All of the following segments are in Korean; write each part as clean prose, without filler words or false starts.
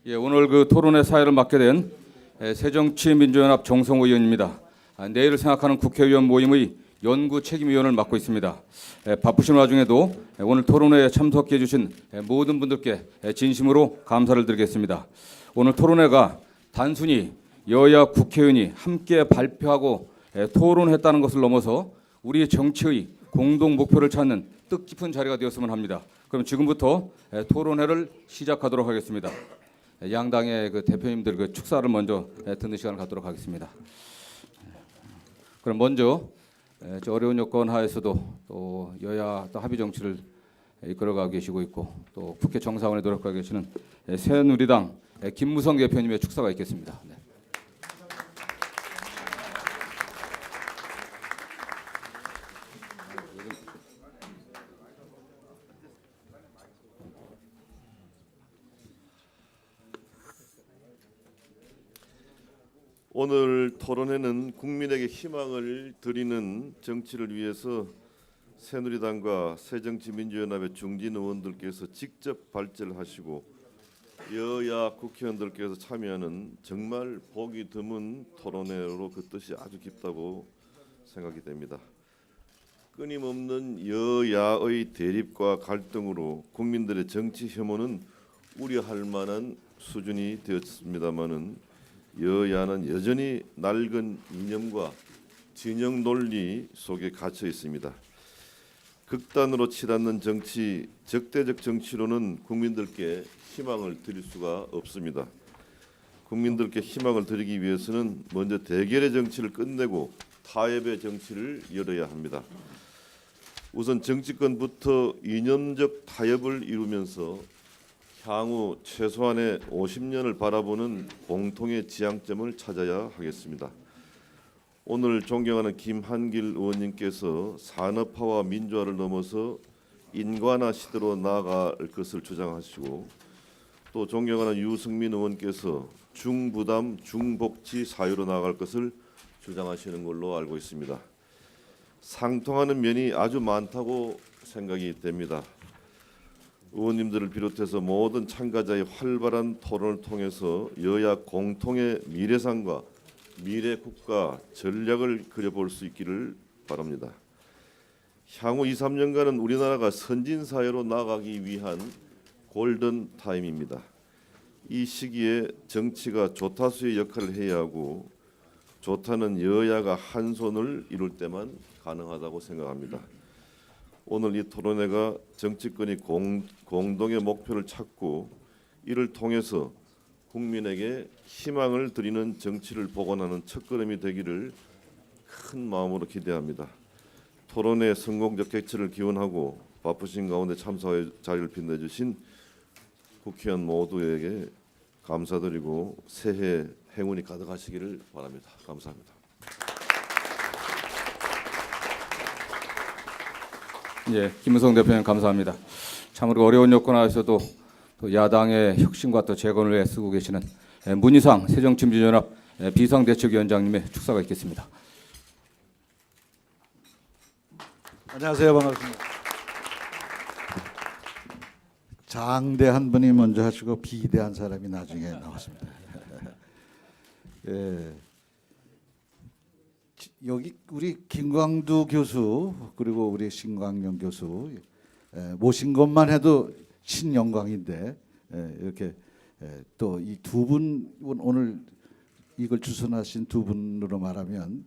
예, 오늘 그 토론회 사회를 맡게 된 새정치민주연합 정성호 의원입니다. 내일을 생각하는 국회의원 모임의 연구 책임위원을 맡고 있습니다. 바쁘신 와중에도 오늘 토론회에 참석해 주신 모든 분들께 진심으로 감사를 드리겠습니다. 오늘 토론회가 단순히 여야 국회의원이 함께 발표하고 토론했다는 것을 넘어서 우리 정치의 공동 목표를 찾는 뜻깊은 자리가 되었으면 합니다. 그럼 지금부터 토론회를 시작하도록 하겠습니다. 양당의 그 대표님들 그 축사를 먼저 듣는 시간을 갖도록 하겠습니다. 그럼 먼저 저 어려운 여건 하에서도 또 여야 또 합의 정치를 이끌어가고 계시고 있고 또 국회 정상화에 노력하고 계시는 새누리당 김무성 대표님의 축사가 있겠습니다. 네. 오늘 토론회는 국민에게 희망을 드리는 정치를 위해서 새누리당과 새정치민주연합의 중진 의원들께서 직접 발제하시고 여야 국회의원들께서 참여하는 정말 보기 드문 토론회로 그 뜻이 아주 깊다고 생각이 됩니다. 끊임없는 여야의 대립과 갈등으로 국민들의 정치 혐오는 우려할 만한 수준이 되었습니다마는 여야는 여전히 낡은 이념과 진영 논리 속에 갇혀 있습니다. 극단으로 치닫는 정치, 적대적 정치로는 국민들께 희망을 드릴 수가 없습니다. 국민들께 희망을 드리기 위해서는 먼저 대결의 정치를 끝내고 타협의 정치를 열어야 합니다. 우선 정치권부터 이념적 타협을 이루면서 향후 최소한의 50년을 바라보는 공통의 지향점을 찾아야 하겠습니다. 오늘 존경하는 김한길 의원님께서 산업화와 민주화를 넘어서 인간화 시대로 나아갈 것을 주장하시고 또 존경하는 유승민 의원께서 중부담 중복지 사회로 나아갈 것을 주장하시는 걸로 알고 있습니다. 상통하는 면이 아주 많다고 생각이 됩니다. 의원님들을 비롯해서 모든 참가자의 활발한 토론을 통해서 여야 공통의 미래상과 미래 국가 전략을 그려볼 수 있기를 바랍니다. 향후 2, 3년간은 우리나라가 선진 사회로 나아가기 위한 골든 타임입니다. 이 시기에 정치가 조타수의 역할을 해야 하고 조타는 여야가 한 손을 이룰 때만 가능하다고 생각합니다. 오늘 이 토론회가 정치권이 공동의 목표를 찾고 이를 통해서 국민에게 희망을 드리는 정치를 복원하는 첫걸음이 되기를 큰 마음으로 기대합니다. 토론회 성공적 개최를 기원하고 바쁘신 가운데 참석의 자리를 빛내주신 국회의원 모두에게 감사드리고 새해 행운이 가득하시기를 바랍니다. 감사합니다. 예, 김무성 대표님 감사합니다. 참으로 어려운 여건 하에서도 또 야당의 혁신과 또 재건을 위해 쓰고 계시는 문희상 새정치민주연합 비상대책위원장님의 축사가 있겠습니다. 안녕하세요. 반갑습니다. 장대한 분이 먼저 하시고 비대한 사람이 나중에 나왔습니다. 예. 여기 우리 김광두 교수 그리고 우리 신광영 교수 모신 것만 해도 신영광인데 이렇게 또 이 두 분 오늘 이걸 주선하신 두 분으로 말하면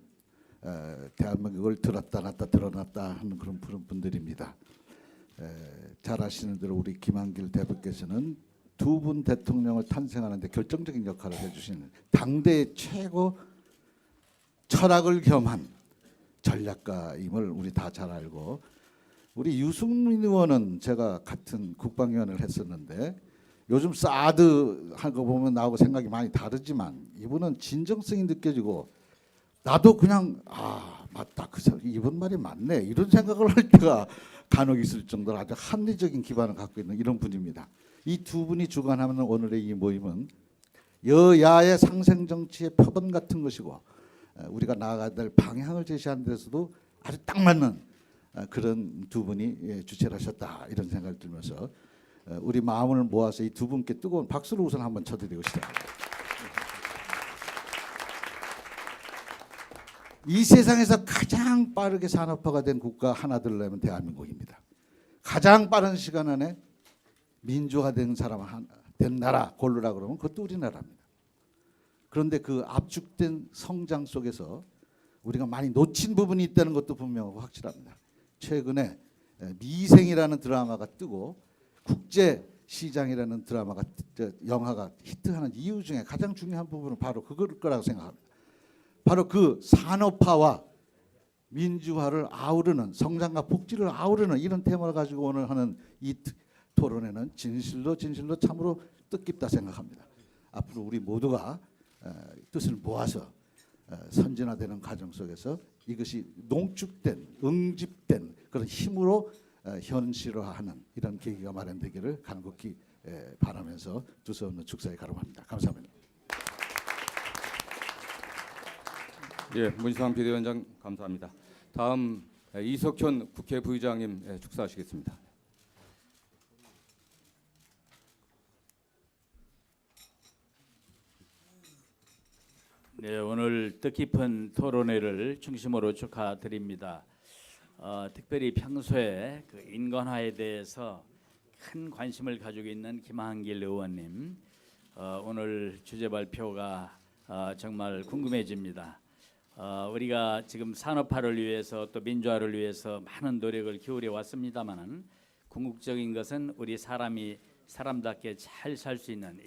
대한민국을 들었다 놨다 드러났다 하는 그런 분들입니다. 잘 아시는 대로 우리 김한길 대표께서는 두 분 대통령을 탄생하는 데 결정적인 역할을 해주시는 당대의 최고 철학을 겸한 전략가임을 우리 다 잘 알고 우리 유승민 의원은 제가 같은 국방위원을 했었는데 요즘 사드 한 거 보면 나하고 생각이 많이 다르지만 이분은 진정성이 느껴지고 나도 그냥 맞다 이분 말이 맞네 이런 생각을 할 때가 간혹 있을 정도로 아주 합리적인 기반을 갖고 있는 이런 분입니다. 이 두 분이 주관하는 오늘의 이 모임은 여야의 상생 정치의 표본 같은 것이고 우리가 나아가야 될 방향을 제시하는 데서도 아주 딱 맞는 그런 두 분이 주체를 하셨다 이런 생각을 들면서 우리 마음을 모아서 이 두 분께 뜨거운 박수를 우선 한번 쳐드리고 시작합니다. 이 세상에서 가장 빠르게 산업화가 된 국가 하나 들려면 대한민국입니다. 가장 빠른 시간 안에 민주화된 된 나라 고르라 그러면 그것도 우리나라입니다. 그런데 그 압축된 성장 속에서 우리가 많이 놓친 부분이 있다는 것도 분명하고 확실합니다. 최근에 미생이라는 드라마가 뜨고 국제 시장이라는 영화가 히트하는 이유 중에 가장 중요한 부분은 바로 그걸 거라고 생각합니다. 바로 그 산업화와 민주화를 아우르는 성장과 복지를 아우르는 이런 테마를 가지고 오늘 하는 이 토론회는 진실로 참으로 뜻깊다 생각합니다. 앞으로 우리 모두가 뜻을 모아서 선진화되는 과정 속에서 이것이 농축된 응집된 그런 힘으로 현실화하는 이런 계기가 마련되기를 간곡히 바라면서 두서없는 축사에 가름합니다. 감사합니다. 예, 문희상 비대위원장 감사합니다. 다음 이석현 국회 부의장님 축사하시겠습니다. 네, 오늘 뜻깊은 토론회를 중심으로 축하드립니다. 특별히 평소에 그 인권화에 대해서 큰 관심을 가지고 있는 김한길 의원님, 오늘 주제 발표가 정말 궁금해집니다. 우리가 지금 산업화를 위해서 또 민주화를 위해서 많은 노력을 기울여 왔습니다만은 궁극적인 것은 우리 사람답게 잘 살 수 있는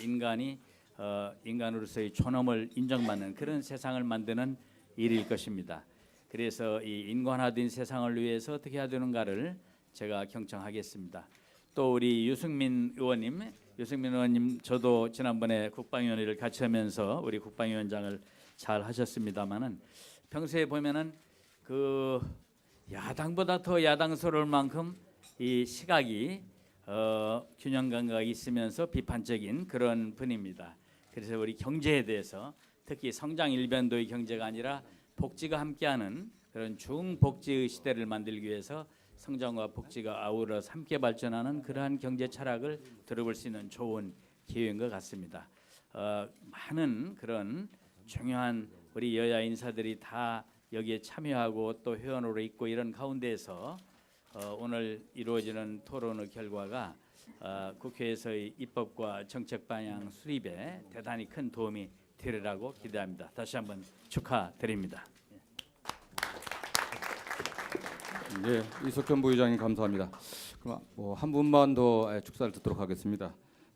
인간으로서의 존엄을 인정받는 그런 세상을 만드는 일일 것입니다. 그래서 이 인권화된 세상을 위해서 어떻게 해야 되는가를 제가 경청하겠습니다. 또 우리 유승민 의원님 저도 지난번에 국방위원회를 같이 하면서 우리 국방위원장을 잘 하셨습니다마는 평소에 보면은 그 야당보다 더 야당스러울 만큼 이 시각이 균형 감각이 있으면서 비판적인 그런 분입니다. 그래서 우리 경제에 대해서 특히 성장 일변도의 경제가 아니라 복지가 함께하는 그런 중복지의 시대를 만들기 위해서 성장과 복지가 아우러서 함께 발전하는 그러한 경제 철학을 들어볼 수 있는 좋은 기회인 것 같습니다. 많은 그런 중요한 우리 여야 인사들이 다 여기에 참여하고 또 회원으로 있고 이런 가운데에서 오늘 이루어지는 토론의 결과가 국회에서의 입법과 정책 방향 수립에 대단히 큰 도움이 되리라고 기대합니다. 다시 한번 축하드립니다. 네, 이석현 부의장님 감사합니다. 그럼 한 분만 더 축사를 듣도록 하겠습니다.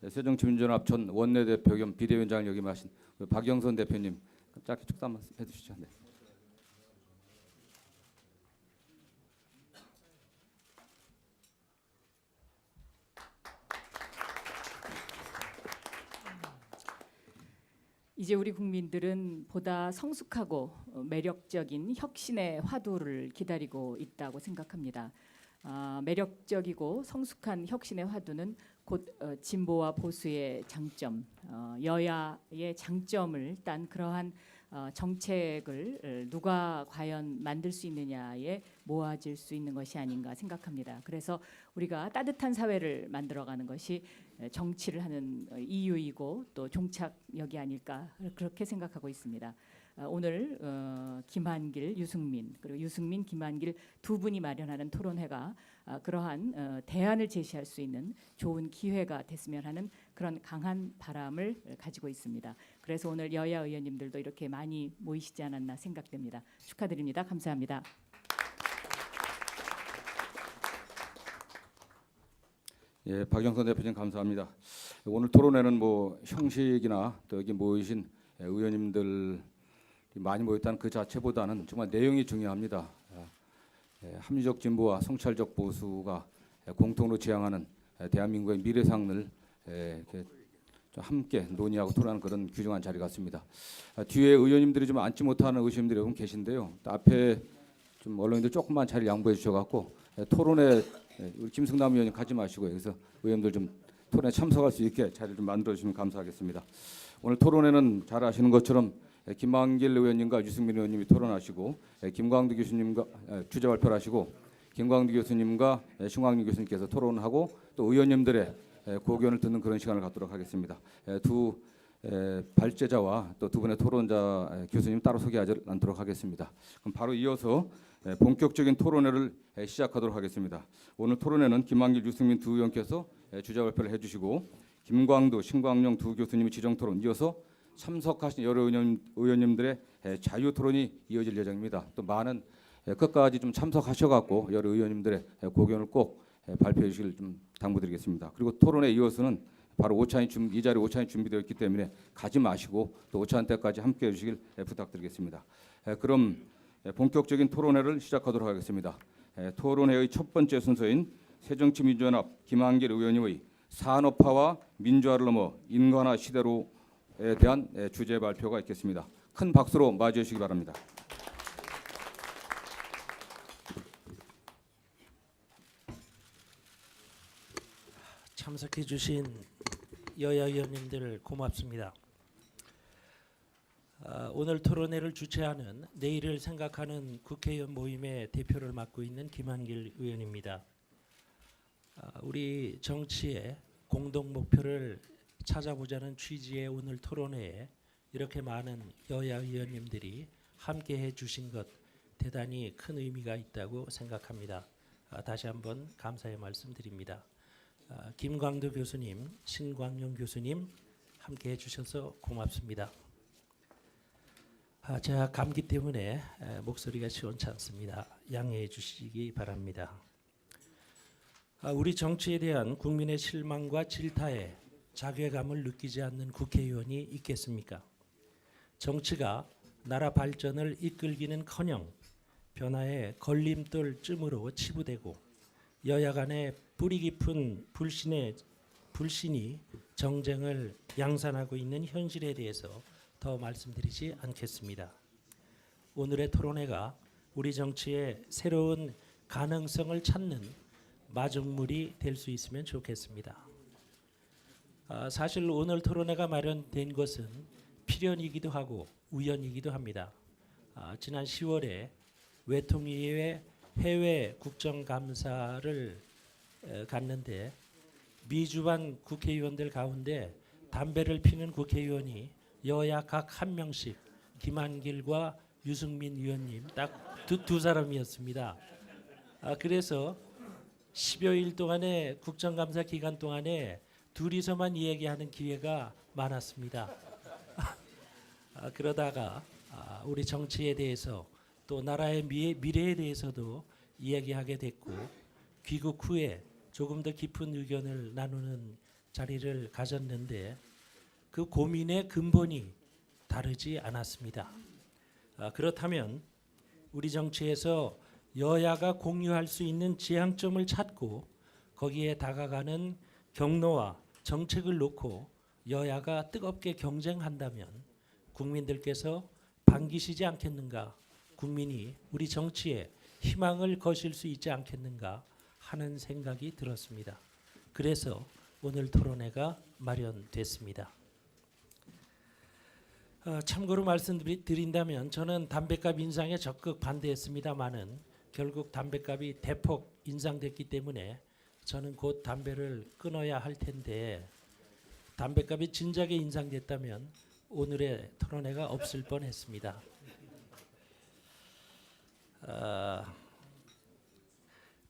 새정치민주연합 전 원내대표 겸 비대위원장을 역임하신 박영선 대표님 짧게 축사 한번 해주시죠. 네. 이제 우리 국민들은 보다 성숙하고 매력적인 혁신의 화두를 기다리고 있다고 생각합니다. 매력적이고 성숙한 혁신의 화두는 곧 진보와 보수의 장점, 여야의 장점을 딴 그러한 정책을 누가 과연 만들 수 있느냐에 모아질 수 있는 것이 아닌가 생각합니다. 그래서 우리가 따뜻한 사회를 만들어가는 것이 정치를 하는 이유이고 또 종착역이 아닐까 그렇게 생각하고 있습니다. 오늘 김한길, 유승민 그리고 유승민, 김한길 두 분이 마련하는 토론회가 그러한 대안을 제시할 수 있는 좋은 기회가 됐으면 하는 그런 강한 바람을 가지고 있습니다. 그래서 오늘 여야 의원님들도 이렇게 많이 모이시지 않았나 생각됩니다. 축하드립니다. 감사합니다. 예, 박영선 대표님 감사합니다. 오늘 토론회는 형식이나 또 여기 모이신 의원님들 많이 모였다는 그 자체보다는 정말 내용이 중요합니다. 합리적 진보와 성찰적 보수가 공통으로 지향하는 대한민국의 미래상을 함께 논의하고 토론하는 그런 귀중한 자리 같습니다. 뒤에 의원님들이 좀 앉지 못하는 의원님들이 조금 계신데요. 또 앞에 좀 언론인들 조금만 자리 양보해 주셔갖고 토론회 우리 김승남 의원님 가지 마시고요. 그래서 의원들 좀 토론에 참석할 수 있게 자리를 좀 만들어 주시면 감사하겠습니다. 오늘 토론회는 잘 아시는 것처럼 김한길 의원님과 유승민 의원님이 토론하시고 김광두 교수님과 주제 발표를 하시고 김광두 교수님과 신광윤 교수님께서 토론하고 또 의원님들의 고견을 듣는 그런 시간을 갖도록 하겠습니다. 두 발제자와 또 두 분의 토론자 교수님 따로 소개하지 않도록 하겠습니다. 그럼 바로 이어서 본격적인 토론회를 시작하도록 하겠습니다. 오늘 토론회는 김한길, 유승민 두 의원께서 주제 발표를 해주시고 김광두, 신광용 두 교수님이 지정 토론, 이어서 참석하신 여러 의원님들의 자유 토론이 이어질 예정입니다. 또 많은 끝까지 좀 참석하셔갖고 여러 의원님들의 고견을 꼭 발표해 주시길 좀 당부드리겠습니다. 그리고 토론에 이어서는 바로 오찬이 이 자리 오찬이 준비되어 있기 때문에 가지 마시고 또 오찬 때까지 함께해 주시길 부탁드리겠습니다. 그럼 본격적인 토론회를 시작하도록 하겠습니다. 토론회의 첫 번째 순서인 새정치민주연합 김한길 의원님의 산업화와 민주화를 넘어 인간화 시대로에 대한 주제 발표가 있겠습니다. 큰 박수로 맞이해 주시기 바랍니다. 참석해 주신 여야 의원님들 고맙습니다. 오늘 토론회를 주최하는 내일을 생각하는 국회의원 모임의 대표를 맡고 있는 김한길 의원입니다. 우리 정치의 공동 목표를 찾아보자는 취지의 오늘 토론회에 이렇게 많은 여야 의원님들이 함께해 주신 것 대단히 큰 의미가 있다고 생각합니다. 다시 한번 감사의 말씀드립니다. 김광두 교수님, 신광용 교수님 함께해 주셔서 고맙습니다. 제가 감기 때문에 목소리가 시원치 않습니다. 양해해 주시기 바랍니다. 우리 정치에 대한 국민의 실망과 질타에 자괴감을 느끼지 않는 국회의원이 있겠습니까? 정치가 나라 발전을 이끌기는커녕 변화의 걸림돌쯤으로 치부되고 여야 간의 뿌리 깊은 불신이 정쟁을 양산하고 있는 현실에 대해서 더 말씀드리지 않겠습니다. 오늘의 토론회가 우리 정치의 새로운 가능성을 찾는 마중물이 될 수 있으면 좋겠습니다. 사실 오늘 토론회가 마련된 것은 필연이기도 하고 우연이기도 합니다. 지난 10월에 외통위의 해외 국정감사를 갔는데 미주반 국회의원들 가운데 담배를 피는 국회의원이 여야 각 한 명씩 김한길과 유승민 의원님 딱 두 사람이었습니다. 그래서 10여일 동안의 국정감사 기간 동안에 둘이서만 이야기하는 기회가 많았습니다. 그러다가 우리 정치에 대해서 또 나라의 미래에 대해서도 이야기하게 됐고 귀국 후에 조금 더 깊은 의견을 나누는 자리를 가졌는데 그 고민의 근본이 다르지 않았습니다. 그렇다면 우리 정치에서 여야가 공유할 수 있는 지향점을 찾고 거기에 다가가는 경로와 정책을 놓고 여야가 뜨겁게 경쟁한다면 국민들께서 반기시지 않겠는가, 국민이 우리 정치에 희망을 거실 수 있지 않겠는가 하는 생각이 들었습니다. 그래서 오늘 토론회가 마련됐습니다. 참고로 말씀드린다면 저는 담배값 인상에 적극 반대했습니다마는 결국 담배값이 대폭 인상됐기 때문에 저는 곧 담배를 끊어야 할 텐데 담배값이 진작에 인상됐다면 오늘의 토론회가 없을 뻔했습니다.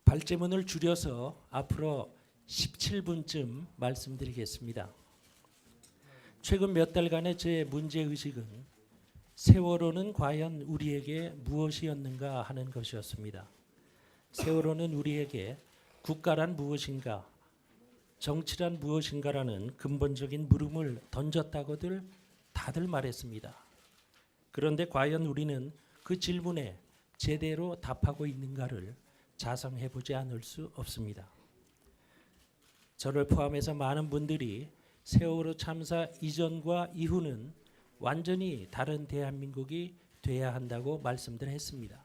발제문을 줄여서 앞으로 17분쯤 말씀드리겠습니다. 최근 몇 달간의 제 문제의식은 세월호는 과연 우리에게 무엇이었는가 하는 것이었습니다. 세월호는 우리에게 국가란 무엇인가, 정치란 무엇인가라는 근본적인 물음을 던졌다고들 다들 말했습니다. 그런데 과연 우리는 그 질문에 제대로 답하고 있는가를 자성해보지 않을 수 없습니다. 저를 포함해서 많은 분들이 세월호 참사 이전과 이후는 완전히 다른 대한민국이 돼야 한다고 말씀들 했습니다.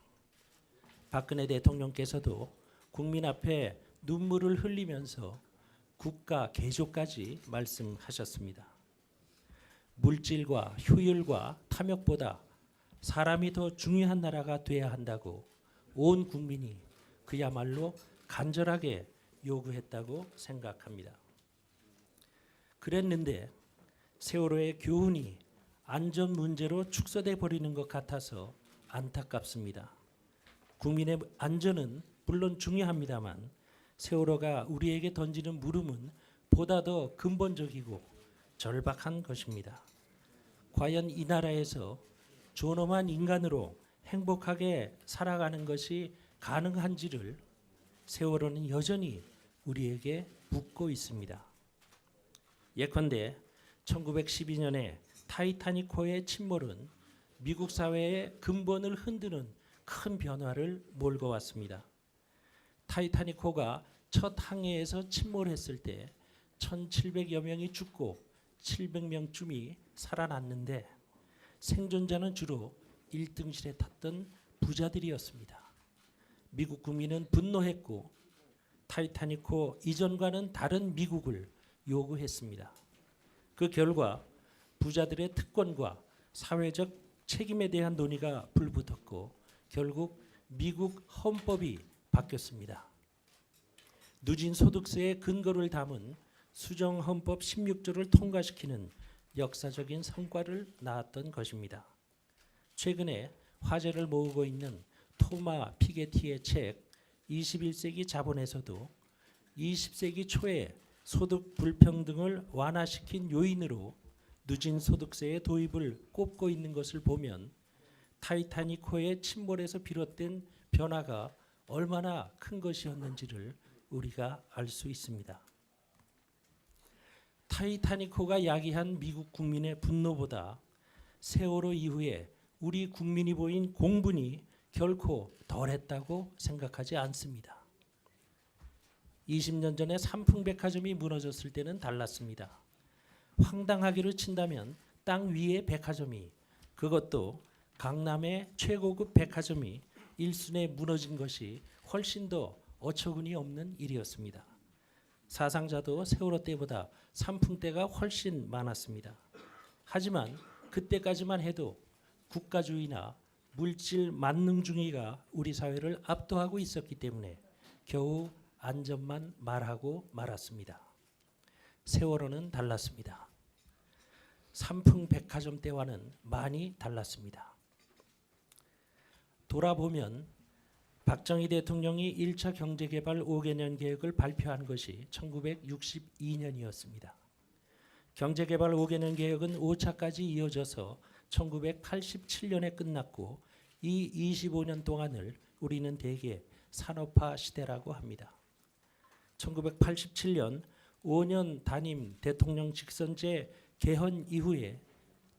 박근혜 대통령께서도 국민 앞에 눈물을 흘리면서 국가 개조까지 말씀하셨습니다. 물질과 효율과 탐욕보다 사람이 더 중요한 나라가 돼야 한다고 온 국민이 그야말로 간절하게 요구했다고 생각합니다. 그랬는데 세월호의 교훈이 안전 문제로 축소돼 버리는 것 같아서 안타깝습니다. 국민의 안전은 물론 중요합니다만 세월호가 우리에게 던지는 물음은 보다 더 근본적이고 절박한 것입니다. 과연 이 나라에서 존엄한 인간으로 행복하게 살아가는 것이 가능한지를 세월호는 여전히 우리에게 묻고 있습니다. 예컨대 1912년에 타이타닉호의 침몰은 미국 사회의 근본을 흔드는 큰 변화를 몰고 왔습니다. 타이타닉호가 첫 항해에서 침몰했을 때 1,700여 명이 죽고 700명쯤이 살아났는데 생존자는 주로 1등실에 탔던 부자들이었습니다. 미국 국민은 분노했고 타이타닉호 이전과는 다른 미국을 요구했습니다. 그 결과 부자들의 특권과 사회적 책임에 대한 논의가 불붙었고 결국 미국 헌법이 바뀌었습니다. 누진 소득세의 근거를 담은 수정 헌법 16조를 통과시키는 역사적인 성과를 낳았던 것입니다. 최근에 화제를 모으고 있는 토마 피게티의 책 21세기 자본에서도 20세기 초에 소득 불평등을 완화시킨 요인으로 누진 소득세의 도입을 꼽고 있는 것을 보면 타이타닉호의 침몰에서 비롯된 변화가 얼마나 큰 것이었는지를 우리가 알 수 있습니다. 타이타닉호가 야기한 미국 국민의 분노보다 세월호 이후에 우리 국민이 보인 공분이 결코 덜했다고 생각하지 않습니다. 20년 전에 삼풍백화점이 무너졌을 때는 달랐습니다. 황당하기로 친다면 땅 위의 백화점이, 그것도 강남의 최고급 백화점이 일순에 무너진 것이 훨씬 더 어처구니 없는 일이었습니다. 사상자도 세월호 때보다 산풍 때가 훨씬 많았습니다. 하지만 그때까지만 해도 국가주의나 물질 만능주의가 우리 사회를 압도하고 있었기 때문에 겨우 안전만 말하고 말았습니다. 세월호는 달랐습니다. 삼풍 백화점 때와는 많이 달랐습니다. 돌아보면 박정희 대통령이 1차 경제개발 5개년 계획을 발표한 것이 1962년이었습니다. 경제개발 5개년 계획은 5차까지 이어져서 1987년에 끝났고 이 25년 동안을 우리는 대개 산업화 시대라고 합니다. 1987년 5년 단임 대통령 직선제 개헌 이후에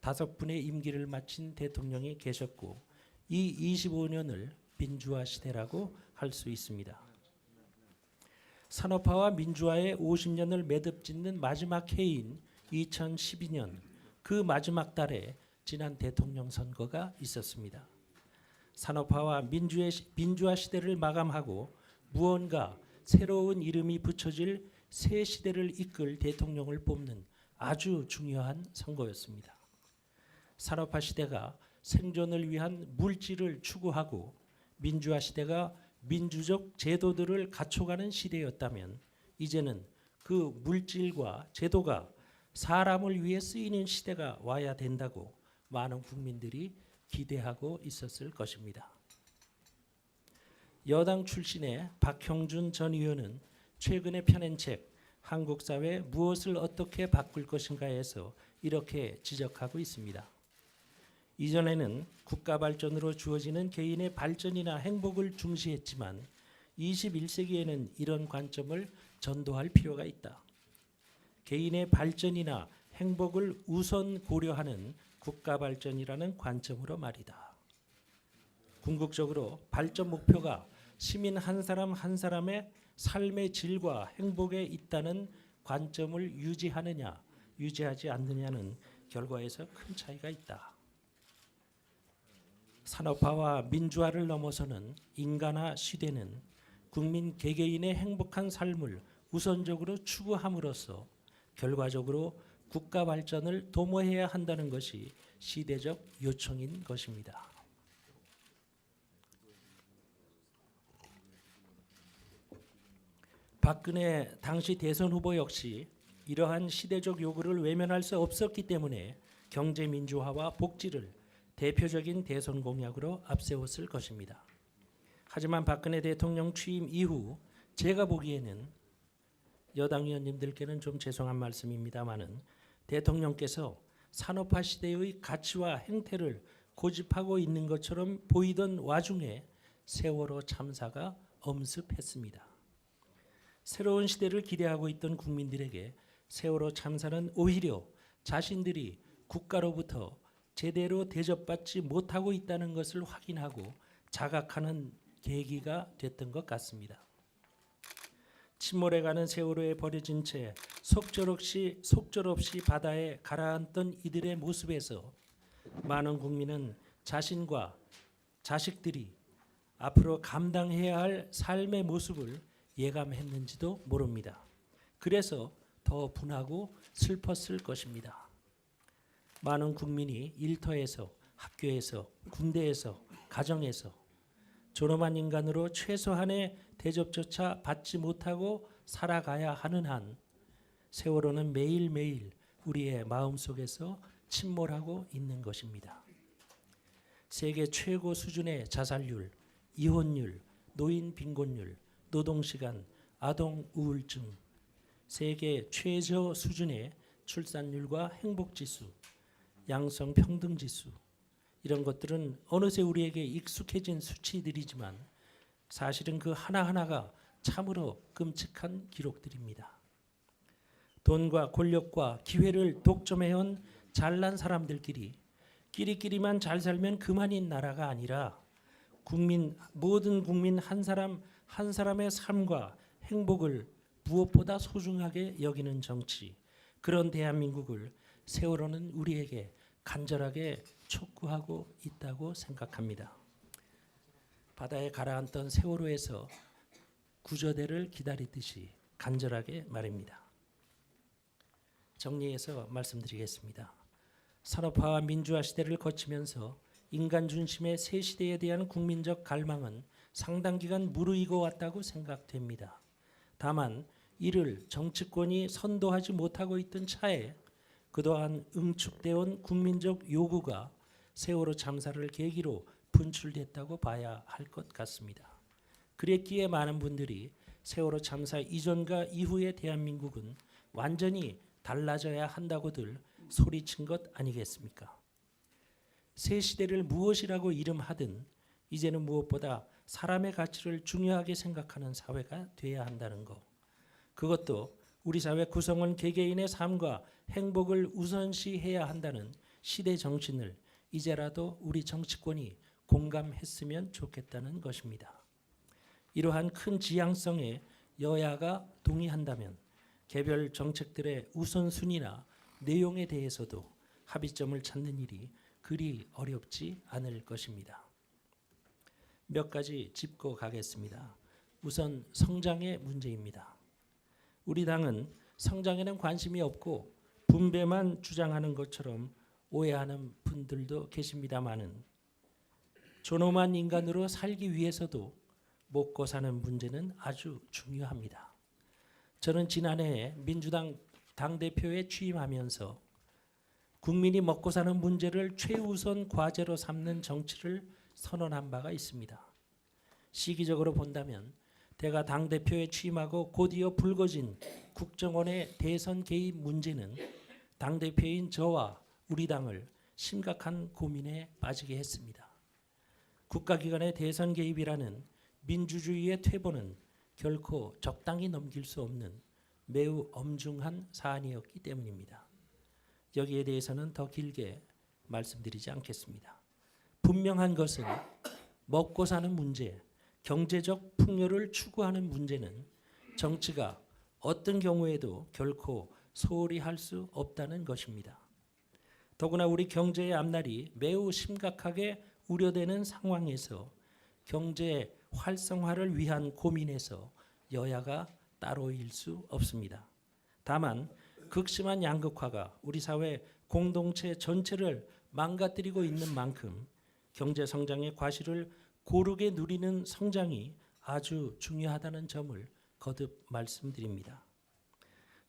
5분의 임기를 마친 대통령이 계셨고 이 25년을 민주화 시대라고 할 수 있습니다. 산업화와 민주화의 50년을 매듭짓는 마지막 해인 2012년 그 마지막 달에 지난 대통령 선거가 있었습니다. 산업화와 민주화 시대를 마감하고 무언가 새로운 이름이 붙여질 새 시대를 이끌 대통령을 뽑는 아주 중요한 선거였습니다. 산업화 시대가 생존을 위한 물질을 추구하고 민주화 시대가 민주적 제도들을 갖춰가는 시대였다면 이제는 그 물질과 제도가 사람을 위해 쓰이는 시대가 와야 된다고 많은 국민들이 기대하고 있었을 것입니다. 여당 출신의 박형준 전 의원은 최근에 펴낸 책 한국 사회 무엇을 어떻게 바꿀 것인가에서 이렇게 지적하고 있습니다. 이전에는 국가 발전으로 주어지는 개인의 발전이나 행복을 중시했지만 21세기에는 이런 관점을 전도할 필요가 있다. 개인의 발전이나 행복을 우선 고려하는 국가 발전이라는 관점으로 말이다. 궁극적으로 발전 목표가 시민 한 사람 한 사람의 삶의 질과 행복에 있다는 관점을 유지하느냐 유지하지 않느냐는 결과에서 큰 차이가 있다. 산업화와 민주화를 넘어서는 인간화 시대는 국민 개개인의 행복한 삶을 우선적으로 추구함으로써 결과적으로 국가 발전을 도모해야 한다는 것이 시대적 요청인 것입니다. 박근혜 당시 대선 후보 역시 이러한 시대적 요구를 외면할 수 없었기 때문에 경제 민주화와 복지를 대표적인 대선 공약으로 앞세웠을 것입니다. 하지만 박근혜 대통령 취임 이후 제가 보기에는 여당 의원님들께는 좀 죄송한 말씀입니다마는 대통령께서 산업화 시대의 가치와 행태를 고집하고 있는 것처럼 보이던 와중에 세월호 참사가 엄습했습니다. 새로운 시대를 기대하고 있던 국민들에게 세월호 참사는 오히려 자신들이 국가로부터 제대로 대접받지 못하고 있다는 것을 확인하고 자각하는 계기가 됐던 것 같습니다. 침몰해가는 세월호에 버려진 채 속절없이 바다에 가라앉던 이들의 모습에서 많은 국민은 자신과 자식들이 앞으로 감당해야 할 삶의 모습을 예감했는지도 모릅니다. 그래서 더 분하고 슬펐을 것입니다. 많은 국민이 일터에서, 학교에서, 군대에서, 가정에서 존엄한 인간으로 최소한의 대접조차 받지 못하고 살아가야 하는 한 세월호는 매일매일 우리의 마음속에서 침몰하고 있는 것입니다. 세계 최고 수준의 자살률, 이혼율, 노인 빈곤율, 노동시간, 아동 우울증, 세계 최저 수준의 출산율과 행복지수, 양성평등지수, 이런 것들은 어느새 우리에게 익숙해진 수치들이지만 사실은 그 하나하나가 참으로 끔찍한 기록들입니다. 돈과 권력과 기회를 독점해온 잘난 사람들끼리 끼리끼리만 잘 살면 그만인 나라가 아니라 모든 국민 한 사람 한 사람의 삶과 행복을 무엇보다 소중하게 여기는 정치, 그런 대한민국을 세월호는 우리에게 간절하게 촉구하고 있다고 생각합니다. 바다에 가라앉던 세월호에서 구조대를 기다리듯이 간절하게 말입니다. 정리해서 말씀드리겠습니다. 산업화와 민주화 시대를 거치면서 인간 중심의 새 시대에 대한 국민적 갈망은 상당 기간 무르익어 왔다고 생각됩니다. 다만 이를 정치권이 선도하지 못하고 있던 차에 그동안 응축되어 온 국민적 요구가 세월호 참사를 계기로 분출됐다고 봐야 할 것 같습니다. 그랬기에 많은 분들이 세월호 참사 이전과 이후의 대한민국은 완전히 달라져야 한다고들 소리친 것 아니겠습니까? 새 시대를 무엇이라고 이름하든 이제는 무엇보다 사람의 가치를 중요하게 생각하는 사회가 돼야 한다는 것. 그것도 우리 사회 구성원 개개인의 삶과 행복을 우선시해야 한다는 시대 정신을 이제라도 우리 정치권이 공감했으면 좋겠다는 것입니다. 이러한 큰 지향성에 여야가 동의한다면 개별 정책들의 우선순위나 내용에 대해서도 합의점을 찾는 일이 그리 어렵지 않을 것입니다. 몇 가지 짚고 가겠습니다. 우선 성장의 문제입니다. 우리 당은 성장에는 관심이 없고 분배만 주장하는 것처럼 오해하는 분들도 계십니다마는 존엄한 인간으로 살기 위해서도 먹고 사는 문제는 아주 중요합니다. 저는 지난해 민주당 당대표에 취임하면서 국민이 먹고 사는 문제를 최우선 과제로 삼는 정치를 선언한 바가 있습니다. 시기적으로 본다면 제가 당대표에 취임하고 곧이어 불거진 국정원의 대선 개입 문제는 당대표인 저와 우리 당을 심각한 고민에 빠지게 했습니다. 국가기관의 대선 개입이라는 민주주의의 퇴보는 결코 적당히 넘길 수 없는 매우 엄중한 사안이었기 때문입니다. 여기에 대해서는 더 길게 말씀드리지 않겠습니다. 분명한 것은 먹고 사는 문제, 경제적 풍요를 추구하는 문제는 정치가 어떤 경우에도 결코 소홀히 할 수 없다는 것입니다. 더구나 우리 경제의 앞날이 매우 심각하게 우려되는 상황에서 경제 활성화를 위한 고민에서 여야가 따로일 수 없습니다. 다만 극심한 양극화가 우리 사회 공동체 전체를 망가뜨리고 있는 만큼 경제 성장의 과실을 고르게 누리는 성장이 아주 중요하다는 점을 거듭 말씀드립니다.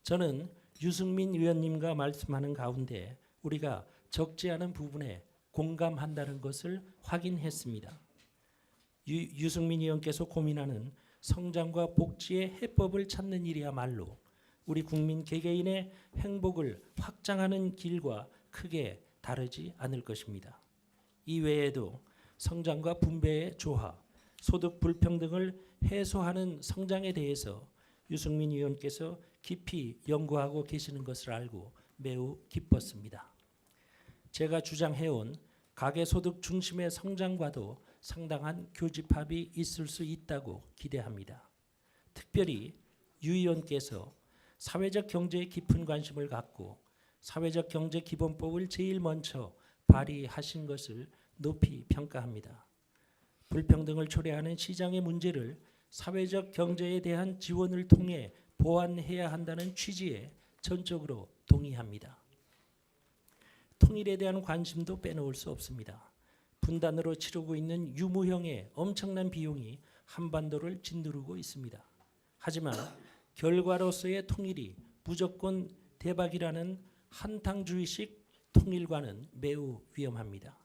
저는 유승민 의원님과 말씀하는 가운데 우리가 적지 않은 부분에 공감한다는 것을 확인했습니다. 유승민 의원께서 고민하는 성장과 복지의 해법을 찾는 일이야말로 우리 국민 개개인의 행복을 확장하는 길과 크게 다르지 않을 것입니다. 이 외에도 성장과 분배의 조화, 소득 불평등을 해소하는 성장에 대해서 유승민 의원께서 깊이 연구하고 계시는 것을 알고 매우 기뻤습니다. 제가 주장해온 가계소득 중심의 성장과도 상당한 교집합이 있을 수 있다고 기대합니다. 특별히 유 의원께서 사회적 경제에 깊은 관심을 갖고 사회적 경제 기본법을 제일 먼저 발의하신 것을 높이 평가합니다. 불평등을 초래하는 시장의 문제를 사회적 경제에 대한 지원을 통해 보완해야 한다는 취지에 전적으로 동의합니다. 통일에 대한 관심도 빼놓을 수 없습니다. 분단으로 치르고 있는 유무형의 엄청난 비용이 한반도를 짓누르고 있습니다. 하지만 결과로서의 통일이 무조건 대박이라는 한탕주의식 통일과는 매우 위험합니다.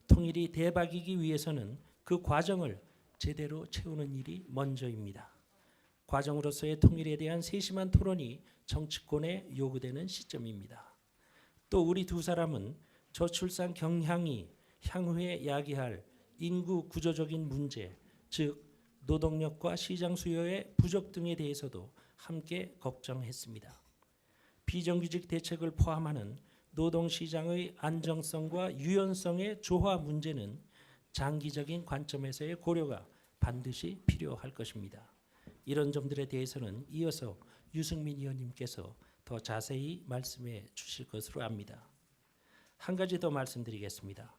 통일이 대박이기 위해서는 그 과정을 제대로 채우는 일이 먼저입니다. 과정으로서의 통일에 대한 세심한 토론이 정치권에 요구되는 시점입니다. 또 우리 두 사람은 저출산 경향이 향후에 야기할 인구 구조적인 문제, 즉 노동력과 시장 수요의 부족 등에 대해서도 함께 걱정했습니다. 비정규직 대책을 포함하는 노동시장의 안정성과 유연성의 조화 문제는 장기적인 관점에서의 고려가 반드시 필요할 것입니다. 이런 점들에 대해서는 이어서 유승민 의원님께서 더 자세히 말씀해 주실 것으로 압니다. 한 가지 더 말씀드리겠습니다.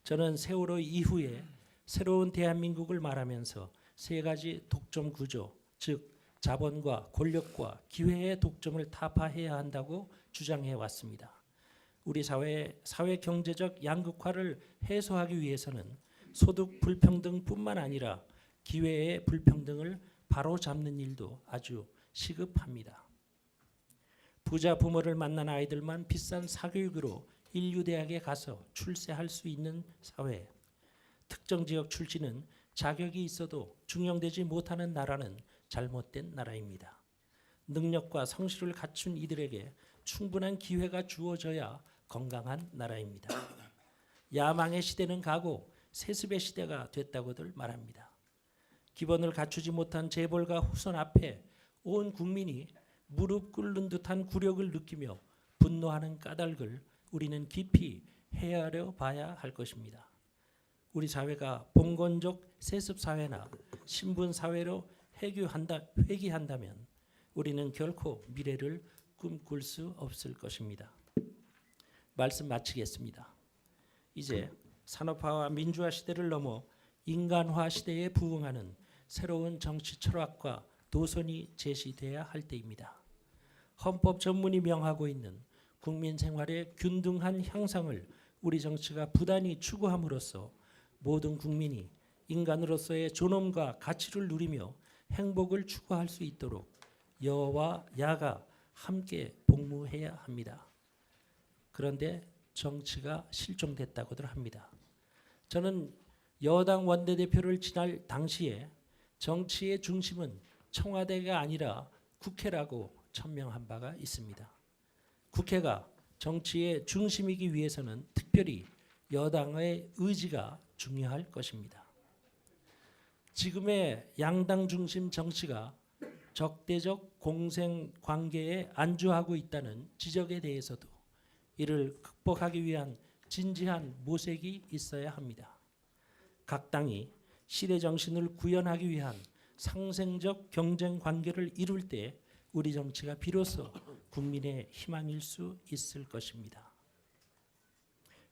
저는 세월호 이후에 새로운 대한민국을 말하면서 세 가지 독점 구조, 즉 자본과 권력과 기회의 독점을 타파해야 한다고 주장해 왔습니다. 우리 사회 경제적 양극화를 해소하기 위해서는 소득 불평등뿐만 아니라 기회의 불평등을 바로잡는 일도 아주 시급합니다. 부자 부모를 만난 아이들만 비싼 사교육으로 인류대학에 가서 출세할 수 있는 사회, 특정 지역 출신은 자격이 있어도 중용되지 못하는 나라는 잘못된 나라입니다. 능력과 성실을 갖춘 이들에게 충분한 기회가 주어져야 건강한 나라입니다. 야망의 시대는 가고 세습의 시대가 됐다고들 말합니다. 기본을 갖추지 못한 재벌가 후손 앞에 온 국민이 무릎 꿇는 듯한 굴욕을 느끼며 분노하는 까닭을 우리는 깊이 헤아려 봐야 할 것입니다. 우리 사회가 봉건적 세습 사회나 신분 사회로 회귀한다면 우리는 결코 미래를 꿈꿀 수 없을 것입니다. 말씀 마치겠습니다. 이제 산업화와 민주화 시대를 넘어 인간화 시대에 부응하는 새로운 정치 철학과 도선이 제시돼야 할 때입니다. 헌법 전문이 명하고 있는 국민 생활의 균등한 향상을 우리 정치가 부단히 추구함으로써 모든 국민이 인간으로서의 존엄과 가치를 누리며 행복을 추구할 수 있도록 여와 야가 함께 복무해야 합니다. 그런데 정치가 실종됐다고들 합니다. 저는 여당 원내대표를 지날 당시에 정치의 중심은 청와대가 아니라 국회라고 천명한 바가 있습니다. 국회가 정치의 중심이기 위해서는 특별히 여당의 의지가 중요할 것입니다. 지금의 양당 중심 정치가 적대적 공생 관계에 안주하고 있다는 지적에 대해서도 이를 극복하기 위한 진지한 모색이 있어야 합니다. 각 당이 시대 정신을 구현하기 위한 상생적 경쟁 관계를 이룰 때 우리 정치가 비로소 국민의 희망일 수 있을 것입니다.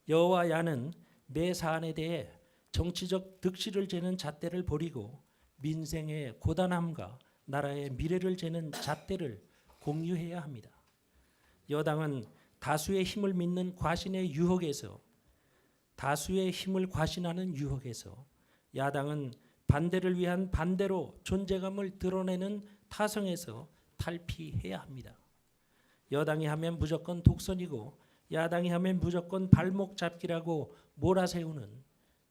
여와 야는 매 사안에 대해 정치적 득실을 재는 잣대를 버리고 민생의 고단함과 나라의 미래를 재는 잣대를 공유해야 합니다. 여당은 다수의 힘을 믿는 과신의 유혹에서 다수의 힘을 과신하는 유혹에서 야당은 반대를 위한 반대로 존재감을 드러내는 타성에서 탈피해야 합니다. 여당이 하면 무조건 독선이고 야당이 하면 무조건 발목 잡기라고 몰아세우는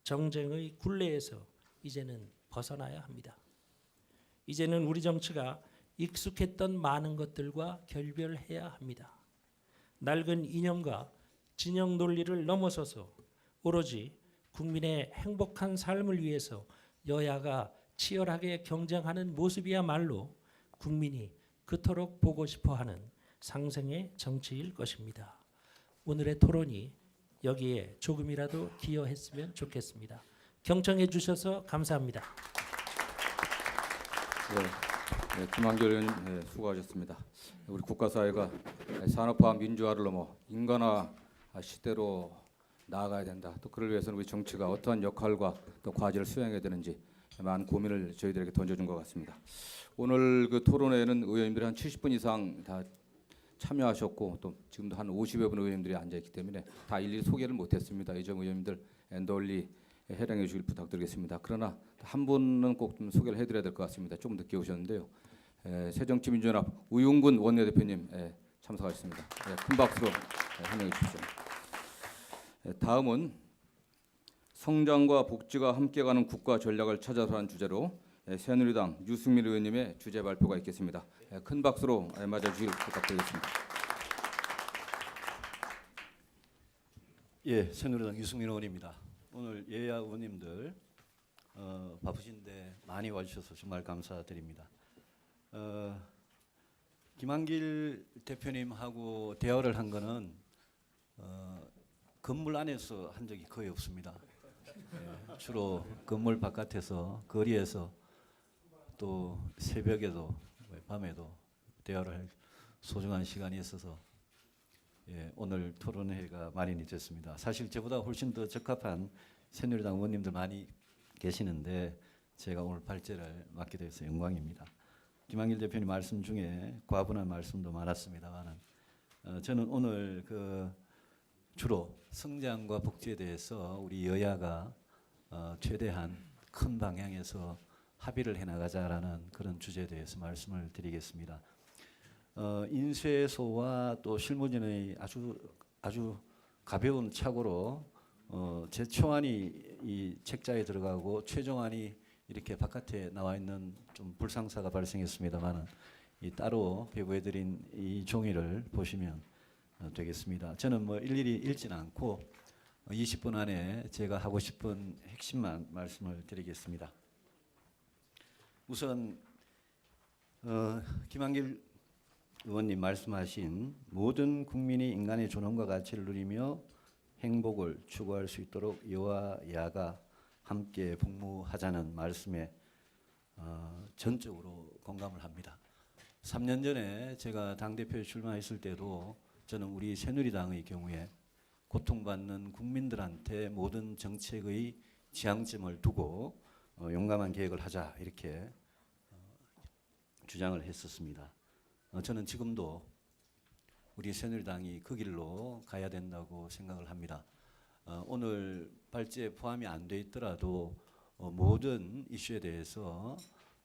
정쟁의 굴레에서 이제는 벗어나야 합니다. 이제는 우리 정치가 익숙했던 많은 것들과 결별해야 합니다. 낡은 이념과 진영 논리를 넘어서서 오로지 국민의 행복한 삶을 위해서 여야가 치열하게 경쟁하는 모습이야말로 국민이 그토록 보고 싶어하는 상생의 정치일 것입니다. 오늘의 토론이 여기에 조금이라도 기여했으면 좋겠습니다. 경청해 주셔서 감사합니다. 네, 김한결 의원님 수고하셨습니다. 우리 국가사회가 산업화 민주화를 넘어 인간화 시대로 나아가야 된다. 또 그를 위해서는 우리 정치가 어떠한 역할과 또 과제를 수행해야 되는지 많은 고민을 저희들에게 던져준 것 같습니다. 오늘 그 토론회에는 의원님들이 한 70분 이상 다 참여하셨고 또 지금도 한 50여 분 의원님들이 앉아있기 때문에 다 일일이 소개를 못했습니다. 이 점 의원님들 널리 해량해 주길 부탁드리겠습니다. 그러나 한 분은 꼭 좀 소개를 해드려야 될 것 같습니다. 좀 늦게 오셨는데요. 새정치민주연합 우윤근 원내대표님 참석하셨습니다. 큰 박수로 환영해 주십시오. 다음은 성장과 복지가 함께 가는 국가 전략을 찾아서라는 주제로 새누리당 유승민 의원님의 주제 발표가 있겠습니다. 큰 박수로 맞아주길 부탁드리겠습니다. 예, 새누리당 유승민 의원입니다. 오늘 여야 의원님들 바쁘신데 많이 와주셔서 정말 감사드립니다. 김한길 대표님하고 대화를 한 거는 건물 안에서 한 적이 거의 없습니다. 예, 주로 건물 바깥에서 거리에서 또 새벽에도 밤에도 대화를 할 소중한 시간이 있어서 예, 오늘 토론회가 마련이 됐습니다. 사실 저보다 훨씬 더 적합한 새누리당 의원님들 많이 계시는데 제가 오늘 발제를 맡게 돼서 영광입니다. 김한길 대표님 말씀 중에 과분한 말씀도 많았습니다만 저는 오늘 주로 성장과 복지에 대해서 우리 여야가 최대한 큰 방향에서 합의를 해나가자라는 그런 주제에 대해서 말씀을 드리겠습니다. 인쇄소와 또 실무진의 아주 가벼운 착오로 제초안이 이 책자에 들어가고 최종안이 이렇게 바깥에 나와 있는 좀 불상사가 발생했습니다만 이 따로 배부해드린 이 종이를 보시면 되겠습니다. 저는 뭐 일일이 읽지는 않고 20분 안에 제가 하고 싶은 핵심만 말씀을 드리겠습니다. 우선 김한길 의원님 말씀하신 모든 국민이 인간의 존엄과 가치를 누리며 행복을 추구할 수 있도록 여와 야가 함께 복무하자는 말씀에 전적으로 공감을 합니다. 3년 전에 제가 당대표에 출마했을 때도 저는 우리 새누리당의 경우에 고통받는 국민들한테 모든 정책의 지향점을 두고 용감한 계획을 하자 이렇게 주장을 했었습니다. 저는 지금도 우리 새누리당이 그 길로 가야 된다고 생각을 합니다. 오늘 발제에 포함이 안 돼 있더라도 모든 이슈에 대해서